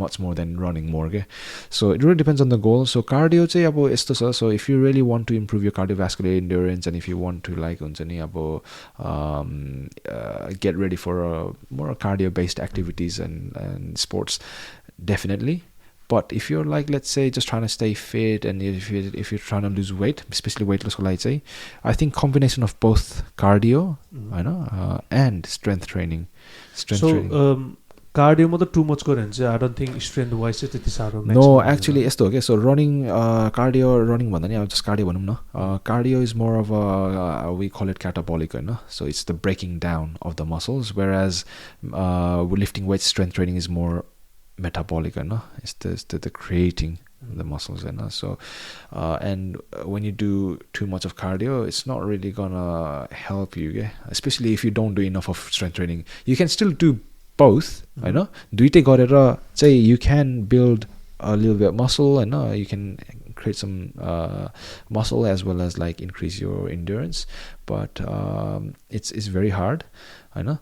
much more than running more के. So it really depends on the goal. So cardio चाहिँ अब यस्तो छ. So if you really want to improve your cardiovascular endurance and if you want to like हुन्छ नि अब get ready for more cardio based activities and sports, definitely. But if you're like, let's say, just trying to stay fit and if you're trying to lose weight, especially weight loss, I think combination of both cardio, I know, and strength training. Cardio मात्र too much गरे भने चाहिँ I don't think strength wise चाहिँ त्यति साह्रो. No, actually यस्तो हो के. So running, cardio running भन्दा नि अब just cardio भनौँ न. Cardio is more of a we call it catabolic, हैन. So it's the breaking down of the muscles, whereas lifting weights, strength training is more metabolic, हैन. It's the creating the muscles होइन so and when you do too much of cardio it's not really gonna help you okay? Especially if you don't do enough of strength training you can still do both होइन दुईटै गरेर चाहिँ you can build a little bit of muscle and you can create some muscle as well as like increase your endurance but it's very hard I know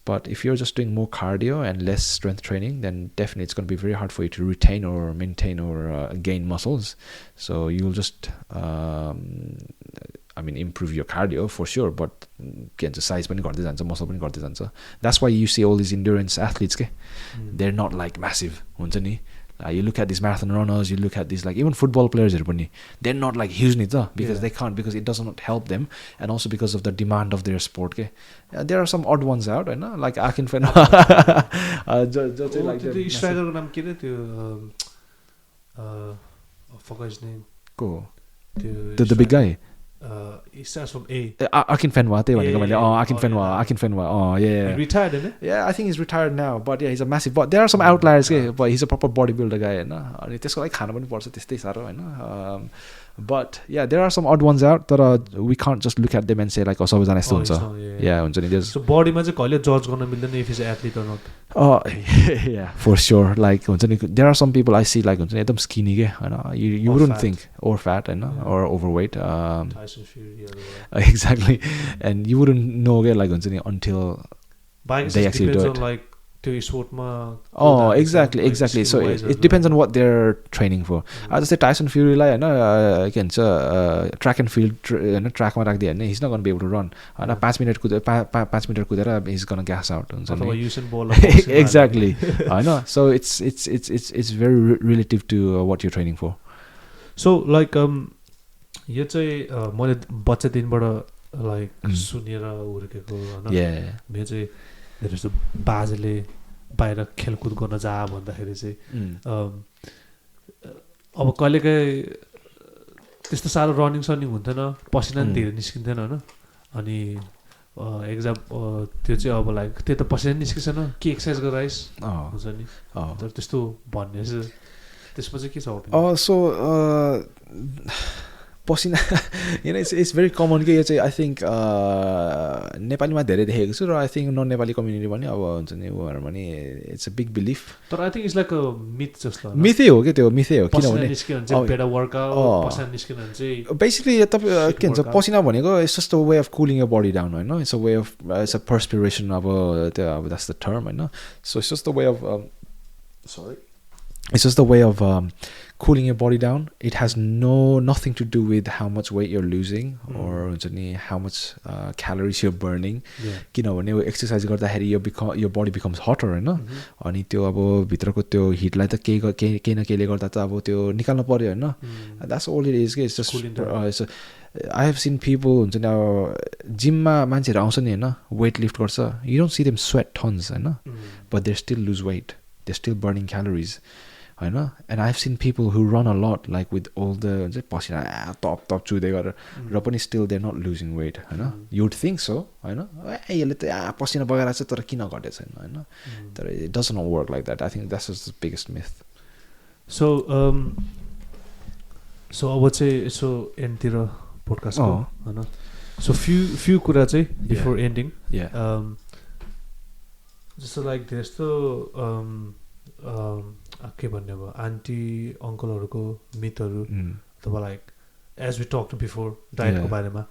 but if you're just doing more cardio and less strength training then definitely it's going to be very hard for you to retain or maintain or gain muscles so you'll just I mean improve your cardio for sure but के भन्छ size पनि घट्दै जान्छ muscle पनि घट्दै जान्छ that's why you see all these endurance athletes के they're not like massive हुन्छ नि you look at these marathon runners you look at these like even football players they're not like huge ni ta because they can't because it does not help them and also because of the demand of their sport ke there are some odd ones out right like Akin Fen like the striker naam ke re tyo forgot his name cool the big guy he starts from A Akin Fenwa त्यही भनेको मैले Akin Fenwa yeah he retired isn't it yeah I think he's retired now but yeah he's a massive but there are some outliers but he's a proper bodybuilder guy हैन अनि त्यसको लागि खान पनि पर्छ त्यस्तै सारो हैन but yeah there are some odd ones out that we can't just look at them and say like सबैजना यस्तो हुन्छ yeah हुन्छ नि so body मा चाहिँ कहिले जज गर्न मिल्दैन if he's an athlete or not yeah for sure like हुन्छ नि there are some people I see like हुन्छ नि एकदम skinny के हैन you wouldn't think or fat हैन or overweight Tyson Fury exactly and you wouldn't know के like हुन्छ नि until they actually do it like त्यो स्पोर्टमा exactly so it depends on what they're training for आज चाहिँ Tyson Fury लाई हैन के भन्छ track and field हैन ट्र्याकमा राख्दिए हैन he's not going to be able to run हैन 5 मिनेट कुदेर he's going to gas out हुन्छ नि Usain Bolt exactly हैन so it's very relative to what you're training for so like यो चाहिँ मैले बच्चा दिनबाट लाइक सुनेर हुर्केको हैन मेरो चाहिँ धेरै जस्तो बाजेले बाहिर खेलकुद गर्न जा भन्दाखेरि चाहिँ अब कहिलेकाहीँ त्यस्तो साह्रो रनिङ सनिङ हुन्थेन पसिना पनि धेरै निस्किन्थेन होइन अनि एक्जाम त्यो चाहिँ अब लाइक त्यो त पसिना निस्किसेन के एक्सर्साइज गराइस् हुन्छ नि तर त्यस्तो भन्ने चाहिँ त्यसमा चाहिँ के छ so पसिना it's very common के यो चाहिँ I think नेपालीमा धेरै देखेको छु र I think non Nepali community पनि अब हुन्छ नि उहाँहरूमा नि it's a big belief तर I think it's like a myth जस्तो मिथै हो के त्यो मिथै हो किनभने निस्किन चाहिँ बेटर वर्कआउट पसिना निस्किन चाहिँ बेसिकली तपाईँ के भन्छ पसिना भनेको it's just a way of cooling your body down हैन it's a way of it's a perspiration अब त्यो अब that's the term हैन so it's just a way of it's just a way of cooling your body down it has nothing to do with how much weight you're losing or हुन्छ नि how much calories you're burning किनभने exercise गर्दाखेरि your body becomes hotter हैन अनि त्यो अब भित्रको त्यो हिटलाई त केही न केहीले गर्दा त अब त्यो निकाल्नु पर्यो हैन that's all it is it's just I have seen people हुन्छ नि जिममा मान्छेहरू आउँछ नि हैन वेट लिफ्ट गर्छ you don't see them sweat tons हैन but they still lose weight they're still burning calories हैन and I've seen people who run a lot like with all the पसिना top चुदै गरेर र पनि still they're not losing weight हैन you would think so हैन यसले त पसिना बगाएर चाहिँ तर किन घटेको छैन हैन तर it does not work like that I think that's just the biggest myth so अब चाहिँ यसो एन्डतिर पोडकास्टको हैन so few कुरा चाहिँ before ending जस्तो लाइक त्यस्तो के भन्ने अब आन्टी अङ्कलहरूको मिथहरू अथवा like as we talk before डायटको बारेमा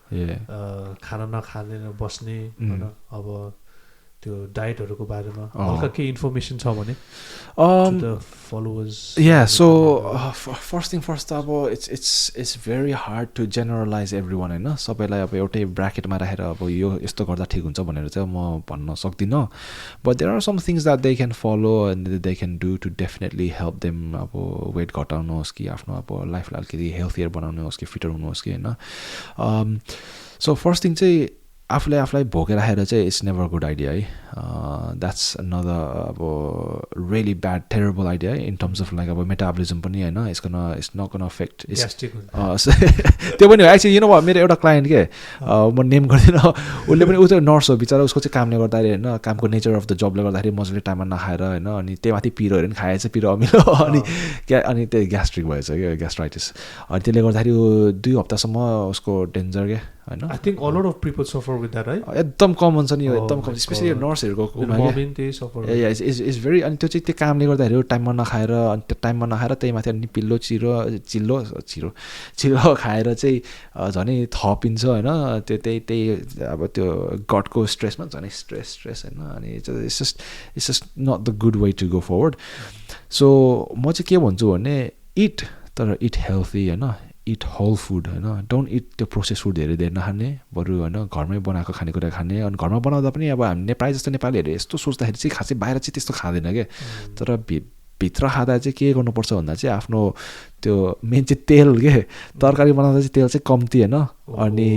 खाना नखाने बस्ने होइन अब त्यो डायटहरूको बारेमा हल्का केही इन्फर्मेसन छ भने the followers so first thing first अब it's very hard to generalize everyone हैन सबैलाई अब एउटै ब्र्याकेटमा राखेर अब यो यस्तो गर्दा ठिक हुन्छ भनेर चाहिँ म भन्न सक्दिनँ but there are some things that they can follow and they can do to definitely help them अब वेट घटाउनुहोस् कि आफ्नो अब लाइफलाई अलिकति हेल्थियर बनाउनुहोस् कि फिटर हुनुहोस् कि हैन so first thing चाहिँ आफूलाई भोकेर राखेर चाहिँ इट्स नेभर गुड आइडिया है द्याट्स अनदर अब रियली ब्याड टेरेबल आइडिया है इन टर्म्स अफ लाइक अब मेटाबलिजम पनि होइन इट्स नट गन अफेक्ट त्यो पनि हो एक्चुअली नो मेरो एउटा क्लाइन्ट के म नेम गर्दिनँ उसले पनि ऊ चाहिँ नर्स हो बिचरा उसको चाहिँ कामले गर्दाखेरि होइन कामको नेचर अफ द जबले गर्दाखेरि मजाले टाइममा नखाएर होइन अनि त्यही माथि पिरोहरू पनि खाएछ पिरो अमिलो अनि त्यही ग्यास्ट्रिक भएछ क्या ग्यास्ट्राइटिस अनि त्यसले गर्दाखेरि 2 हप्तासम्म उसको डेन्जर क्या होइन I think a lot of people suffer with that है एकदम कमन छ नि यो एकदम कमन स्पेसली नर्सहरूको इज भेरी अनि त्यो चाहिँ त्यो कामले गर्दाखेरि टाइममा नखाएर अनि त्यो टाइममा नखाएर त्यही माथि अनि पिल्लो चिलो खाएर चाहिँ झनै थपिन्छ होइन त्यो त्यही अब त्यो गटको स्ट्रेसमा झनै स्ट्रेस होइन अनि it's just not the good way to go forward so म चाहिँ के भन्छु भने तर इट हेल्थी होइन इट होल फुड होइन डोन्ट इट त्यो प्रोसेस फुड धेरै नखाने बरु होइन घरमै बनाएको खानेकुरा खाने अनि घरमा बनाउँदा पनि अब हामी प्रायः जस्तो नेपालीहरू यस्तो सोच्दाखेरि चाहिँ खासै बाहिर चाहिँ त्यस्तो खाँदैन क्या तर भित्र खाँदा चाहिँ के गर्नुपर्छ भन्दा चाहिँ आफ्नो त्यो मेन चाहिँ तेल के तरकारी बनाउँदा चाहिँ तेल चाहिँ कम्ती होइन अनि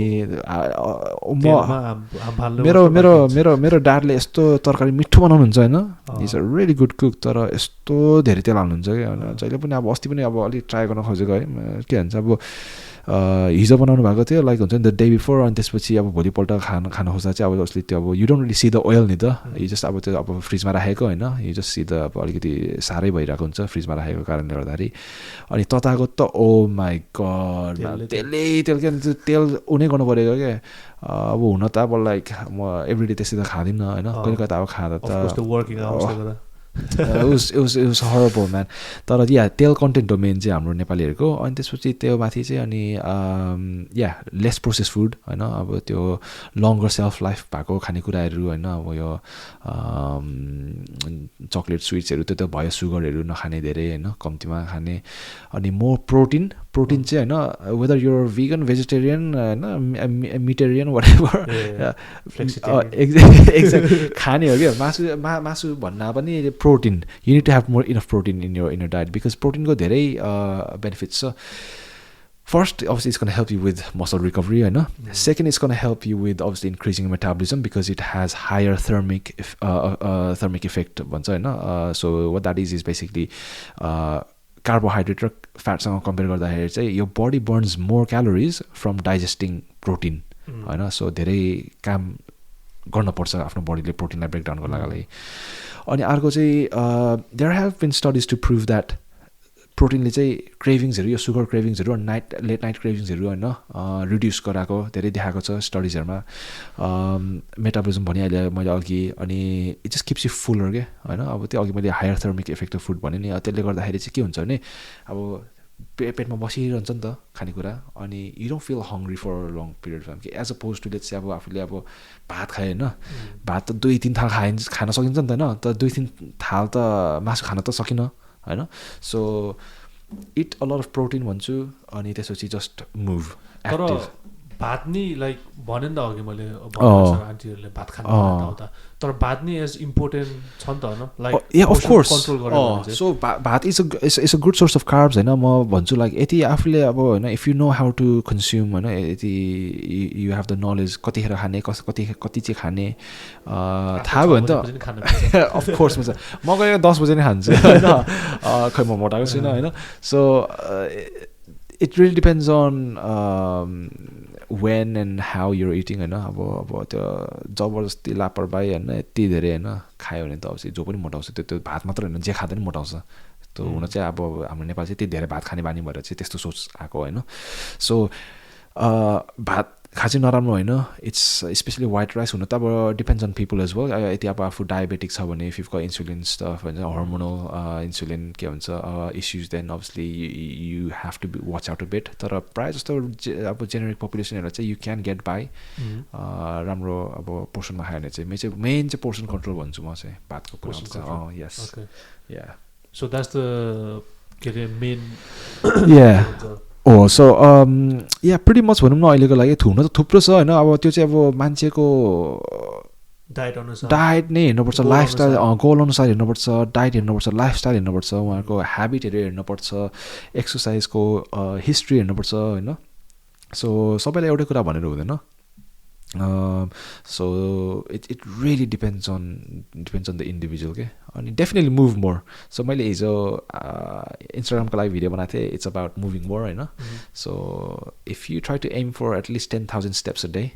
मेरो ड्याडले यस्तो तरकारी मिठो बनाउनुहुन्छ होइन is a really good cook तर यस्तो धेरै तेल हाल्नुहुन्छ क्या होइन जहिले पनि अब अस्ति पनि अब अलिक ट्राई गर्न खोजेको है के भन्छ अब हिजो बनाउनु भएको थियो लाइक हुन्छ नि द डे बिफोर अनि त्यसपछि अब भोलिपल्ट खान खोज्दा चाहिँ अब उसले त्यो अब you don't relief see the oil नि त यु जस्ट अब त्यो अब फ्रिजमा राखेको होइन यु जस्ट सी द अब अलिकति साह्रै भइरहेको हुन्छ फ्रिजमा राखेको कारणले गर्दाखेरि अनि तताको त ओ माई गड त्यसले तेल उनी गर्नु परेको क्या अब हुन त अब लाइक म एभ्रिडे त्यसै त खाँदिनँ होइन कहिले कहिले त अब खाँदा त it was horrible man तर या तेल कन्टेन्ट हो मेन चाहिँ हाम्रो नेपालीहरूको अनि त्यसपछि त्यो माथि चाहिँ अनि या लेस प्रोसेस फुड होइन अब त्यो लङ्गर सेल्फ लाइफ भएको खानेकुराहरू होइन अब यो चक्लेट स्विट्सहरू त्यो भयो सुगरहरू नखाने धेरै होइन कम्तीमा खाने अनि मोर प्रोटिन चाहिँ होइन वेदर युर भिगन भेजिटेरियन होइन मिटेरियन वाटेभर एक्ज्याक्ट खाने हो क्या मासु भन्दा पनि protein you need to have more enough protein in your diet because प्रोटिनको धेरै बेनिफिट्स छ First, obviously, it's going to help you with muscle recovery, right? Second, it's going to help you with obviously increasing metabolism because it has higher thermic effect. So what that is basically carbohydrate or fat compare गर्दाखेरि चाहिँ your body burns more calories from digesting protein, होइन so धेरै काम गर्न पर्छ आफ्नो बडीले प्रोटिनलाई brake down गर्नको लागि अनि अर्को चाहिँ there have been studies to prove that प्रोटिनले चाहिँ क्रेभिङ्सहरू यो सुगर क्रेभिङ्सहरू लेट नाइट क्रेभिङ्सहरू होइन रिड्युस गराएको धेरै देखाएको छ स्टडिजहरूमा मेटाबलिजम भनिहालेँ मैले अघि अनि it just kips you Fuller क्या होइन अब त्यो अघि मैले हायर थर्मिक इफेक्टिभ फुड भने नि त्यसले गर्दाखेरि चाहिँ के हुन्छ भने अब पेटमा बसिरहन्छ नि त खानेकुरा अनि you don't feel hungry for long period time कि एज अपोज टु लेट्स चाहिँ अब आफूले अब भात खायो होइन भात त 2-3 थाल खान सकिन्छ नि त होइन त 2-3 थाल त मासु खान त सकिनँ होइन so it a lot of protein भन्छु अनि त्यसपछि जस्ट मुभ तर भात नि लाइक भने नि त अघि मैले आन्टीहरूले भात खानु आउँदा तर भात नि एज इम्पोर्टेन्ट छ नि त होइन लाइक अफ कोर्स कन्ट्रोल गरेर so bhat is a good source of carbs होइन म भन्छु लाइक यति आफूले अब होइन if you know how to consume होइन यति यु हेभ द नलेज कतिखेर खाने कति चाहिँ खाने थाहा भयो नि त अफकोर्स म गएर 10 बजे नै खान्छु होइन खै म मोटाएको छुइनँ होइन so it really depends on when and how you're eating होइन अब त्यो जबरजस्ती लापरवाही होइन यति धेरै होइन खायो भने त अब जो पनि मोटाउँछ त्यो भात मात्र होइन जे खाँदा पनि मोटाउँछ त्यो हुन चाहिँ अब हाम्रो नेपाल चाहिँ त्यति धेरै भात खाने बानी भएर चाहिँ त्यस्तो सोच आएको होइन सो भात खाँचै नराम्रो होइन इट्स स्पेसली वाइट राइस हुन त अब depends on people as well यति अब आफू डायबेटिक छ भने इफ युको इन्सुलिन स्टफ भन्छ हर्मोनल इन्सुलिन के भन्छ issues then obviously you have to be watch out a bit तर प्रायः जस्तो अब जेनेरिक पपुलेसनहरूलाई चाहिँ यु क्यान गेट बाई राम्रो अब पोर्सनमा खायो भने चाहिँ मेन चाहिँ पोर्सन कन्ट्रोल भन्छु म चाहिँ भातको portion yes yeah so that's the के अरे मेन या सो या प्रिटी मच भनौँ न अहिलेको लागि हुन त थुप्रो छ होइन अब त्यो चाहिँ अब मान्छेको डायट नै हेर्नुपर्छ लाइफस्टाइल गोल अनुसार हेर्नुपर्छ डायट हेर्नुपर्छ लाइफस्टाइल हेर्नुपर्छ उहाँहरूको ह्याबिटहरू हेर्नुपर्छ एक्सर्साइजको हिस्ट्री हेर्नुपर्छ होइन सो सबैलाई एउटै कुरा भनेर हुँदैन So it really depends on the individual के अनि definitely move more. So मैले हिजो Instagram को लागि भिडियो बनाएको थिएँ, it's about moving more हैन. So if you try to aim for at least 10,000 steps a day,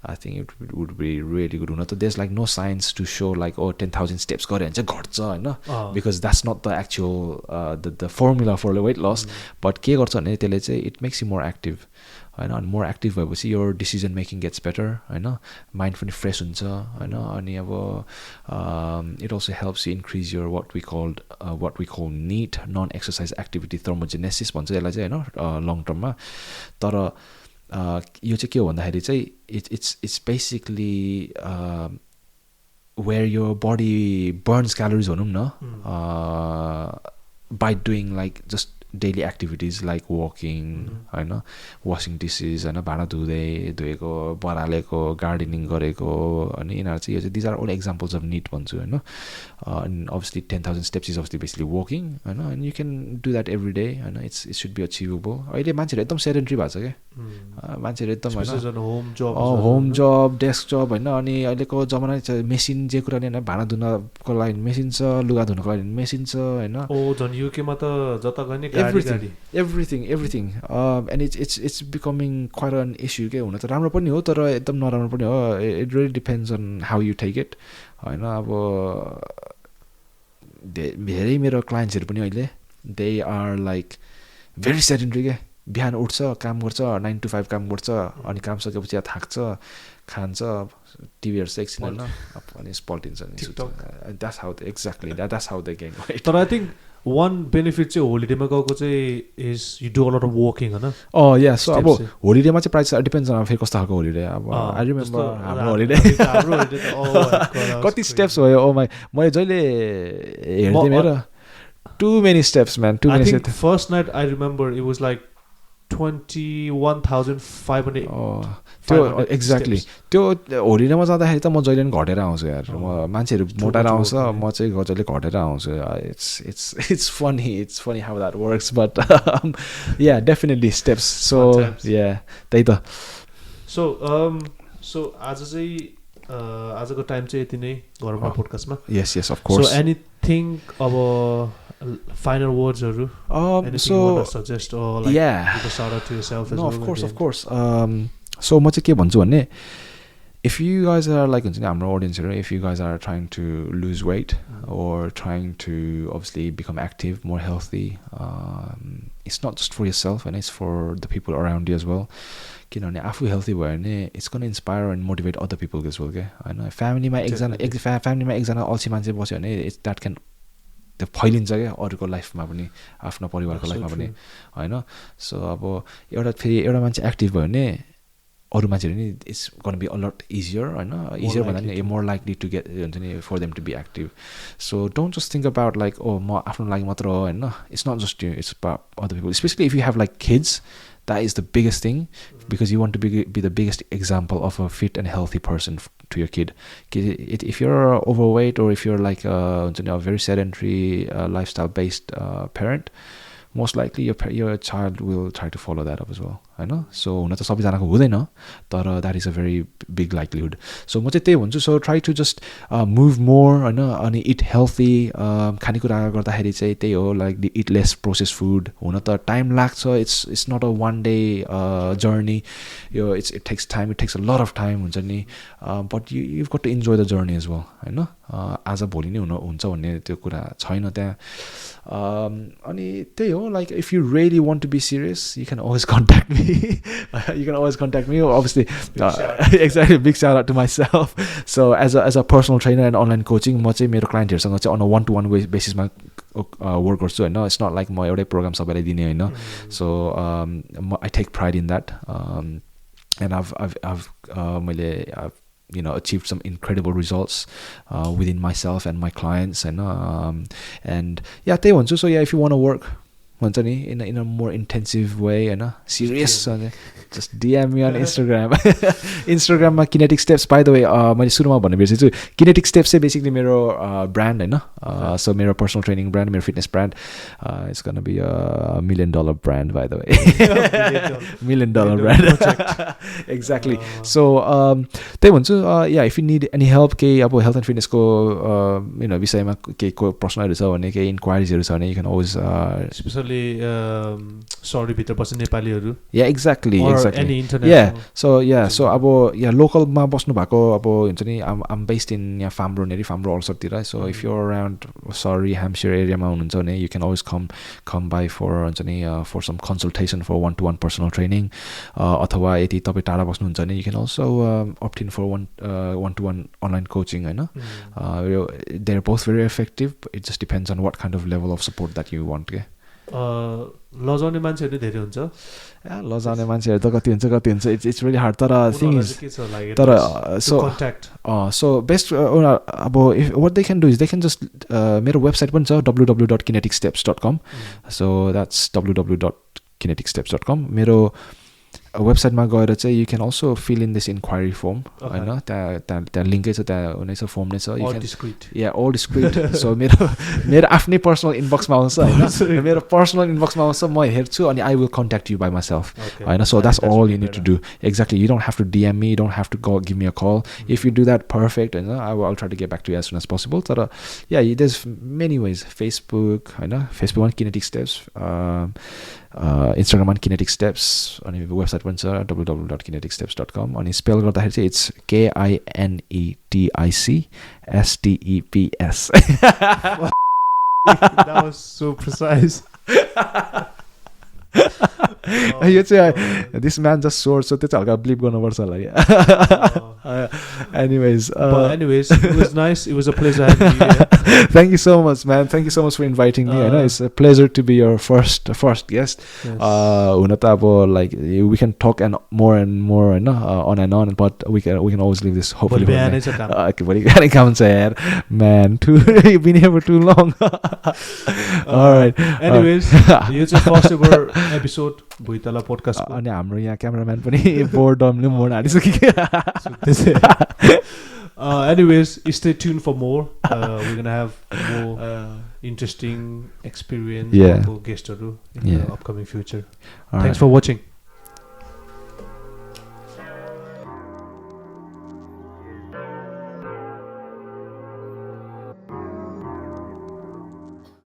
I think it would be really good. हुन त there's like no science to show like 10,000 steps गरे भने चाहिँ घट्छ हैन, because that's not the actual the formula for weight loss. But के गर्छ भने त्यसले चाहिँ it makes you more active हैन, अनि more active भएपछि your decision making gets better हैन, mind पनि fresh हुन्छ हैन, अनि अब it also helps you increase your what we call NEAT, non exercise activity thermogenesis भन्छ यसलाई चाहिँ हैन long term मा. तर यो चाहिँ के हो भन्दाखेरि चाहिँ it's basically where your body burns calories भनौँ न by doing like just daily activities like walking हैन, washing dishes हैन, भाँडा धुएको, बरालेको, गार्डनिङ गरेको, अनि यिनीहरू चाहिँ यो चाहिँ these are all examples of NEAT भन्छु हैन. And obviously 10,000 steps is obviously basically walking हैन, and you can do that every day हैन. It should be achievable. अहिले मान्छेहरु एकदम सेडेन्ट्री भएको छ के, मान्छेहरु एकदम हैन होम जब डेस्क जब हैन, अनि अहिलेको जमाना मेसिन जे कुरा नि हैन, भाँडा धुनको लागि मेसिन छ, लुगा धुनको लागि मेसिन छ हैन. झन् युकेमा त जता गए नि everything and it's becoming quite an issue के. हुन त राम्रो पनि हो तर एकदम नराम्रो पनि हो. It really depends on how you take it हैन. अब धेरै मेरो क्लाइन्ट्सहरु पनि अहिले they are like very sedentary के, बिहान उठ्छ, काम गर्छ, 9 to 5 काम गर्छ, अनि काम सकेपछि थाक्छ, खान्छ, टिभी हेर्छ एकछिन हैन, अनि स्पल्टिन्छ. That's how they, exactly that's how they gain weight. तर I think one benefit चाहिँ होलिडेमा गएको चाहिँ is you do a lot of walking हैन. Yeah, so अब होलिडेमा चाहिँ प्राइस डिपेन्ड्स अन फेरि कस्तो खालको होलिडे. अब आई रिमेम्बर हाम्रो होलिडे कति स्टेप्स भयो. ओ माई, मैले जहिले हेर्दै मेरो too many steps man, too many steps. First night I remember it was like 21,500. त्यो एक्ज्याक्टली त्यो होलिडेमा जाँदाखेरि त म जहिले पनि घटेर आउँछु यार. मान्छेहरू मोटाएर आउँछ, म चाहिँ जहिले घटेर आउँछु. It's funny how that works, but yeah, definitely steps. So yeah, त्यही त. So आज चाहिँ आजको टाइम चाहिँ यति नै गरौँ पोडकास्टमा. Yes, of course. So anything अब final words or anything you want to suggest or like give a shout out to yourself as well? No, of course. So म चाहिँ के भन्छु भने, if you guys are like हुन्छ नि हाम्रो audience, if you guys are trying to lose weight or trying to obviously become active, more healthy, it's not just for yourself and it's for the people around you as well. किनभने आफू healthy भयो भने it's going to inspire and motivate other people as well के हैन. फ्यामिलीमा एकजना अल्छी मान्छे बस्यो भने that can त्यो फैलिन्छ क्या अरूको लाइफमा पनि, आफ्नो परिवारको लाइफमा पनि हैन. सो अब एउटा मान्छे एक्टिभ भयो भने अरू मान्छेहरू नि it's gonna be a lot easier हैन. इजियर भन्दा नि मोर लाइकली टु गेट हुन्छ नि for them to be active. So don't जस्ट थिङ्क अबाउट लाइक म आफ्नो लागि मात्र हो हैन. It's not just you, it's about other people, specially if you have like kids. That is the biggest thing, because you want to be the biggest example of a fit and healthy person to your kid. If you're overweight or if you're like a very sedentary lifestyle based parent, most likely your child will try to follow that up as well हैन. So हुन त सबैजनाको हुँदैन तर that is a very big likelihood. So म चाहिँ त्यही भन्छु, so try to just move more हैन, अनि इट हेल्थी. खानेकुरा गर्दाखेरि चाहिँ त्यही हो, like eat less process food. हुन त टाइम लाग्छ, it's not a one day journey. यो it takes time, it takes a lot of time हुन्छ नि. But you got to enjoy the journey as well हैन. आज भोलि नै हुन्छ भन्ने त्यो कुरा छैन त्यहाँ. अनि त्यही हो, like if you really want to be serious you can always contact me. You can always contact me, obviously. Exactly, big shout out to myself. So as a personal trainer and online coaching, म चाहिँ मेरो क्लाइन्टहरुसँग चाहिँ on a one to one basis-मा work गर्छु हैन. It's not like म एउटै programme सबैलाई दिने हैन. So I take pride in that, and I've achieved some incredible results within myself and my clients, and yeah, त्यही भन्छु. So yeah, if you want to work भन्छ नि in a more intensive way होइन serious just DM me on Instagram इन्स्टाग्राममा kinetic steps by the way मैले सुरुमा भन्नु बिर्सेछु किनेटिक स्टेप्स चाहिँ बेसिकली मेरो ब्रान्ड होइन सो मेरो पर्सनल ट्रेनिङ ब्रान्ड मेरो fitness brand it's gonna be $1 million brand by the way $1 million brand exactly so त्यही भन्छु yeah if you need any help केही अब हेल्थ एन्ड फिटनेसको विषयमा केही प्रश्नहरू छ भने केही इन्क्वायरिजहरू छ भने यु क्यान अलवेज स्पेसली सहरभित्र बस्ने नेपालीहरू या एक्ज्याक्टली सो अब यहाँ लोकलमा बस्नु भएको अब हुन्छ नि आम बेस्ड इन यहाँ फाम्रो अल्सरतिर so if you around Surrey Hampshire एरियामा हुनुहुन्छ भने you can always come by for हुन्छ नि for some consultation for 1-to-1 personal training अथवा यदि तपाईँ टाढा बस्नुहुन्छ भने you can also opt in for 1-to-1 online coaching होइन they are both very effective it just depends on what kind of level of support that you want के लजाउने मान्छेहरू धेरै हुन्छ लजाउने मान्छेहरू त कति हुन्छ इट्स रियली हार्ड तर थिङ इज तर सो बेस्ट अब what they can do is they can जस्ट मेरो वेबसाइट पनि छ www.kineticsteps.com सो द्याट्स www.kineticsteps.com मेरो वेबसाइटमा गएर चाहिँ you can also fill in this inquiry form होइन त्यहाँ लिङ्कै छ त्यहाँ हुने छ फर्म नै छ या अल डिस्क्रिट सो मेरो आफ्नै पर्सनल इनबक्समा आउँछ होइन मेरो पर्सनल इनबक्समा आउँछ म हेर्छु अनि I will contact you by myself होइन so that's all you need to do exactly you don't have to DM me you don't have to give me a call if you do that perfect होइन I will try to get back to as soon as possible तर yeah there is many ways Facebook होइन फेसबुकमा kinetic steps इन्स्टाग्राममा kinetic steps अनि website पनि छ www.kineticsteps.com अनि spell गर्दाखेरि चाहिँ it's KINETICSTEPS That was so precise. यो चाहिँ this man just source so त्यो चाहिँ हल्का ब्लिप गर्नुपर्छ होला anyways it was nice, it was a pleasure having you here. Thank you so much man, thank you so much for inviting me. It's a pleasure to be your first guest. हुन त अब like we can talk and more on and on but we can always leave this hopefully भोलि बिहानै काम छ यार man you've been here for too long. Alright, anyways यो चाहिँ फर्स्ट एभर एपिसोड भुइतला पोडकास्ट अनि हाम्रो यहाँ क्यामेराम्यान पनि बोर्डमले मोड हालिसक्यो anyways stay tuned for more. We're gonna have more interesting experience guests in the upcoming future. Thanks for watching.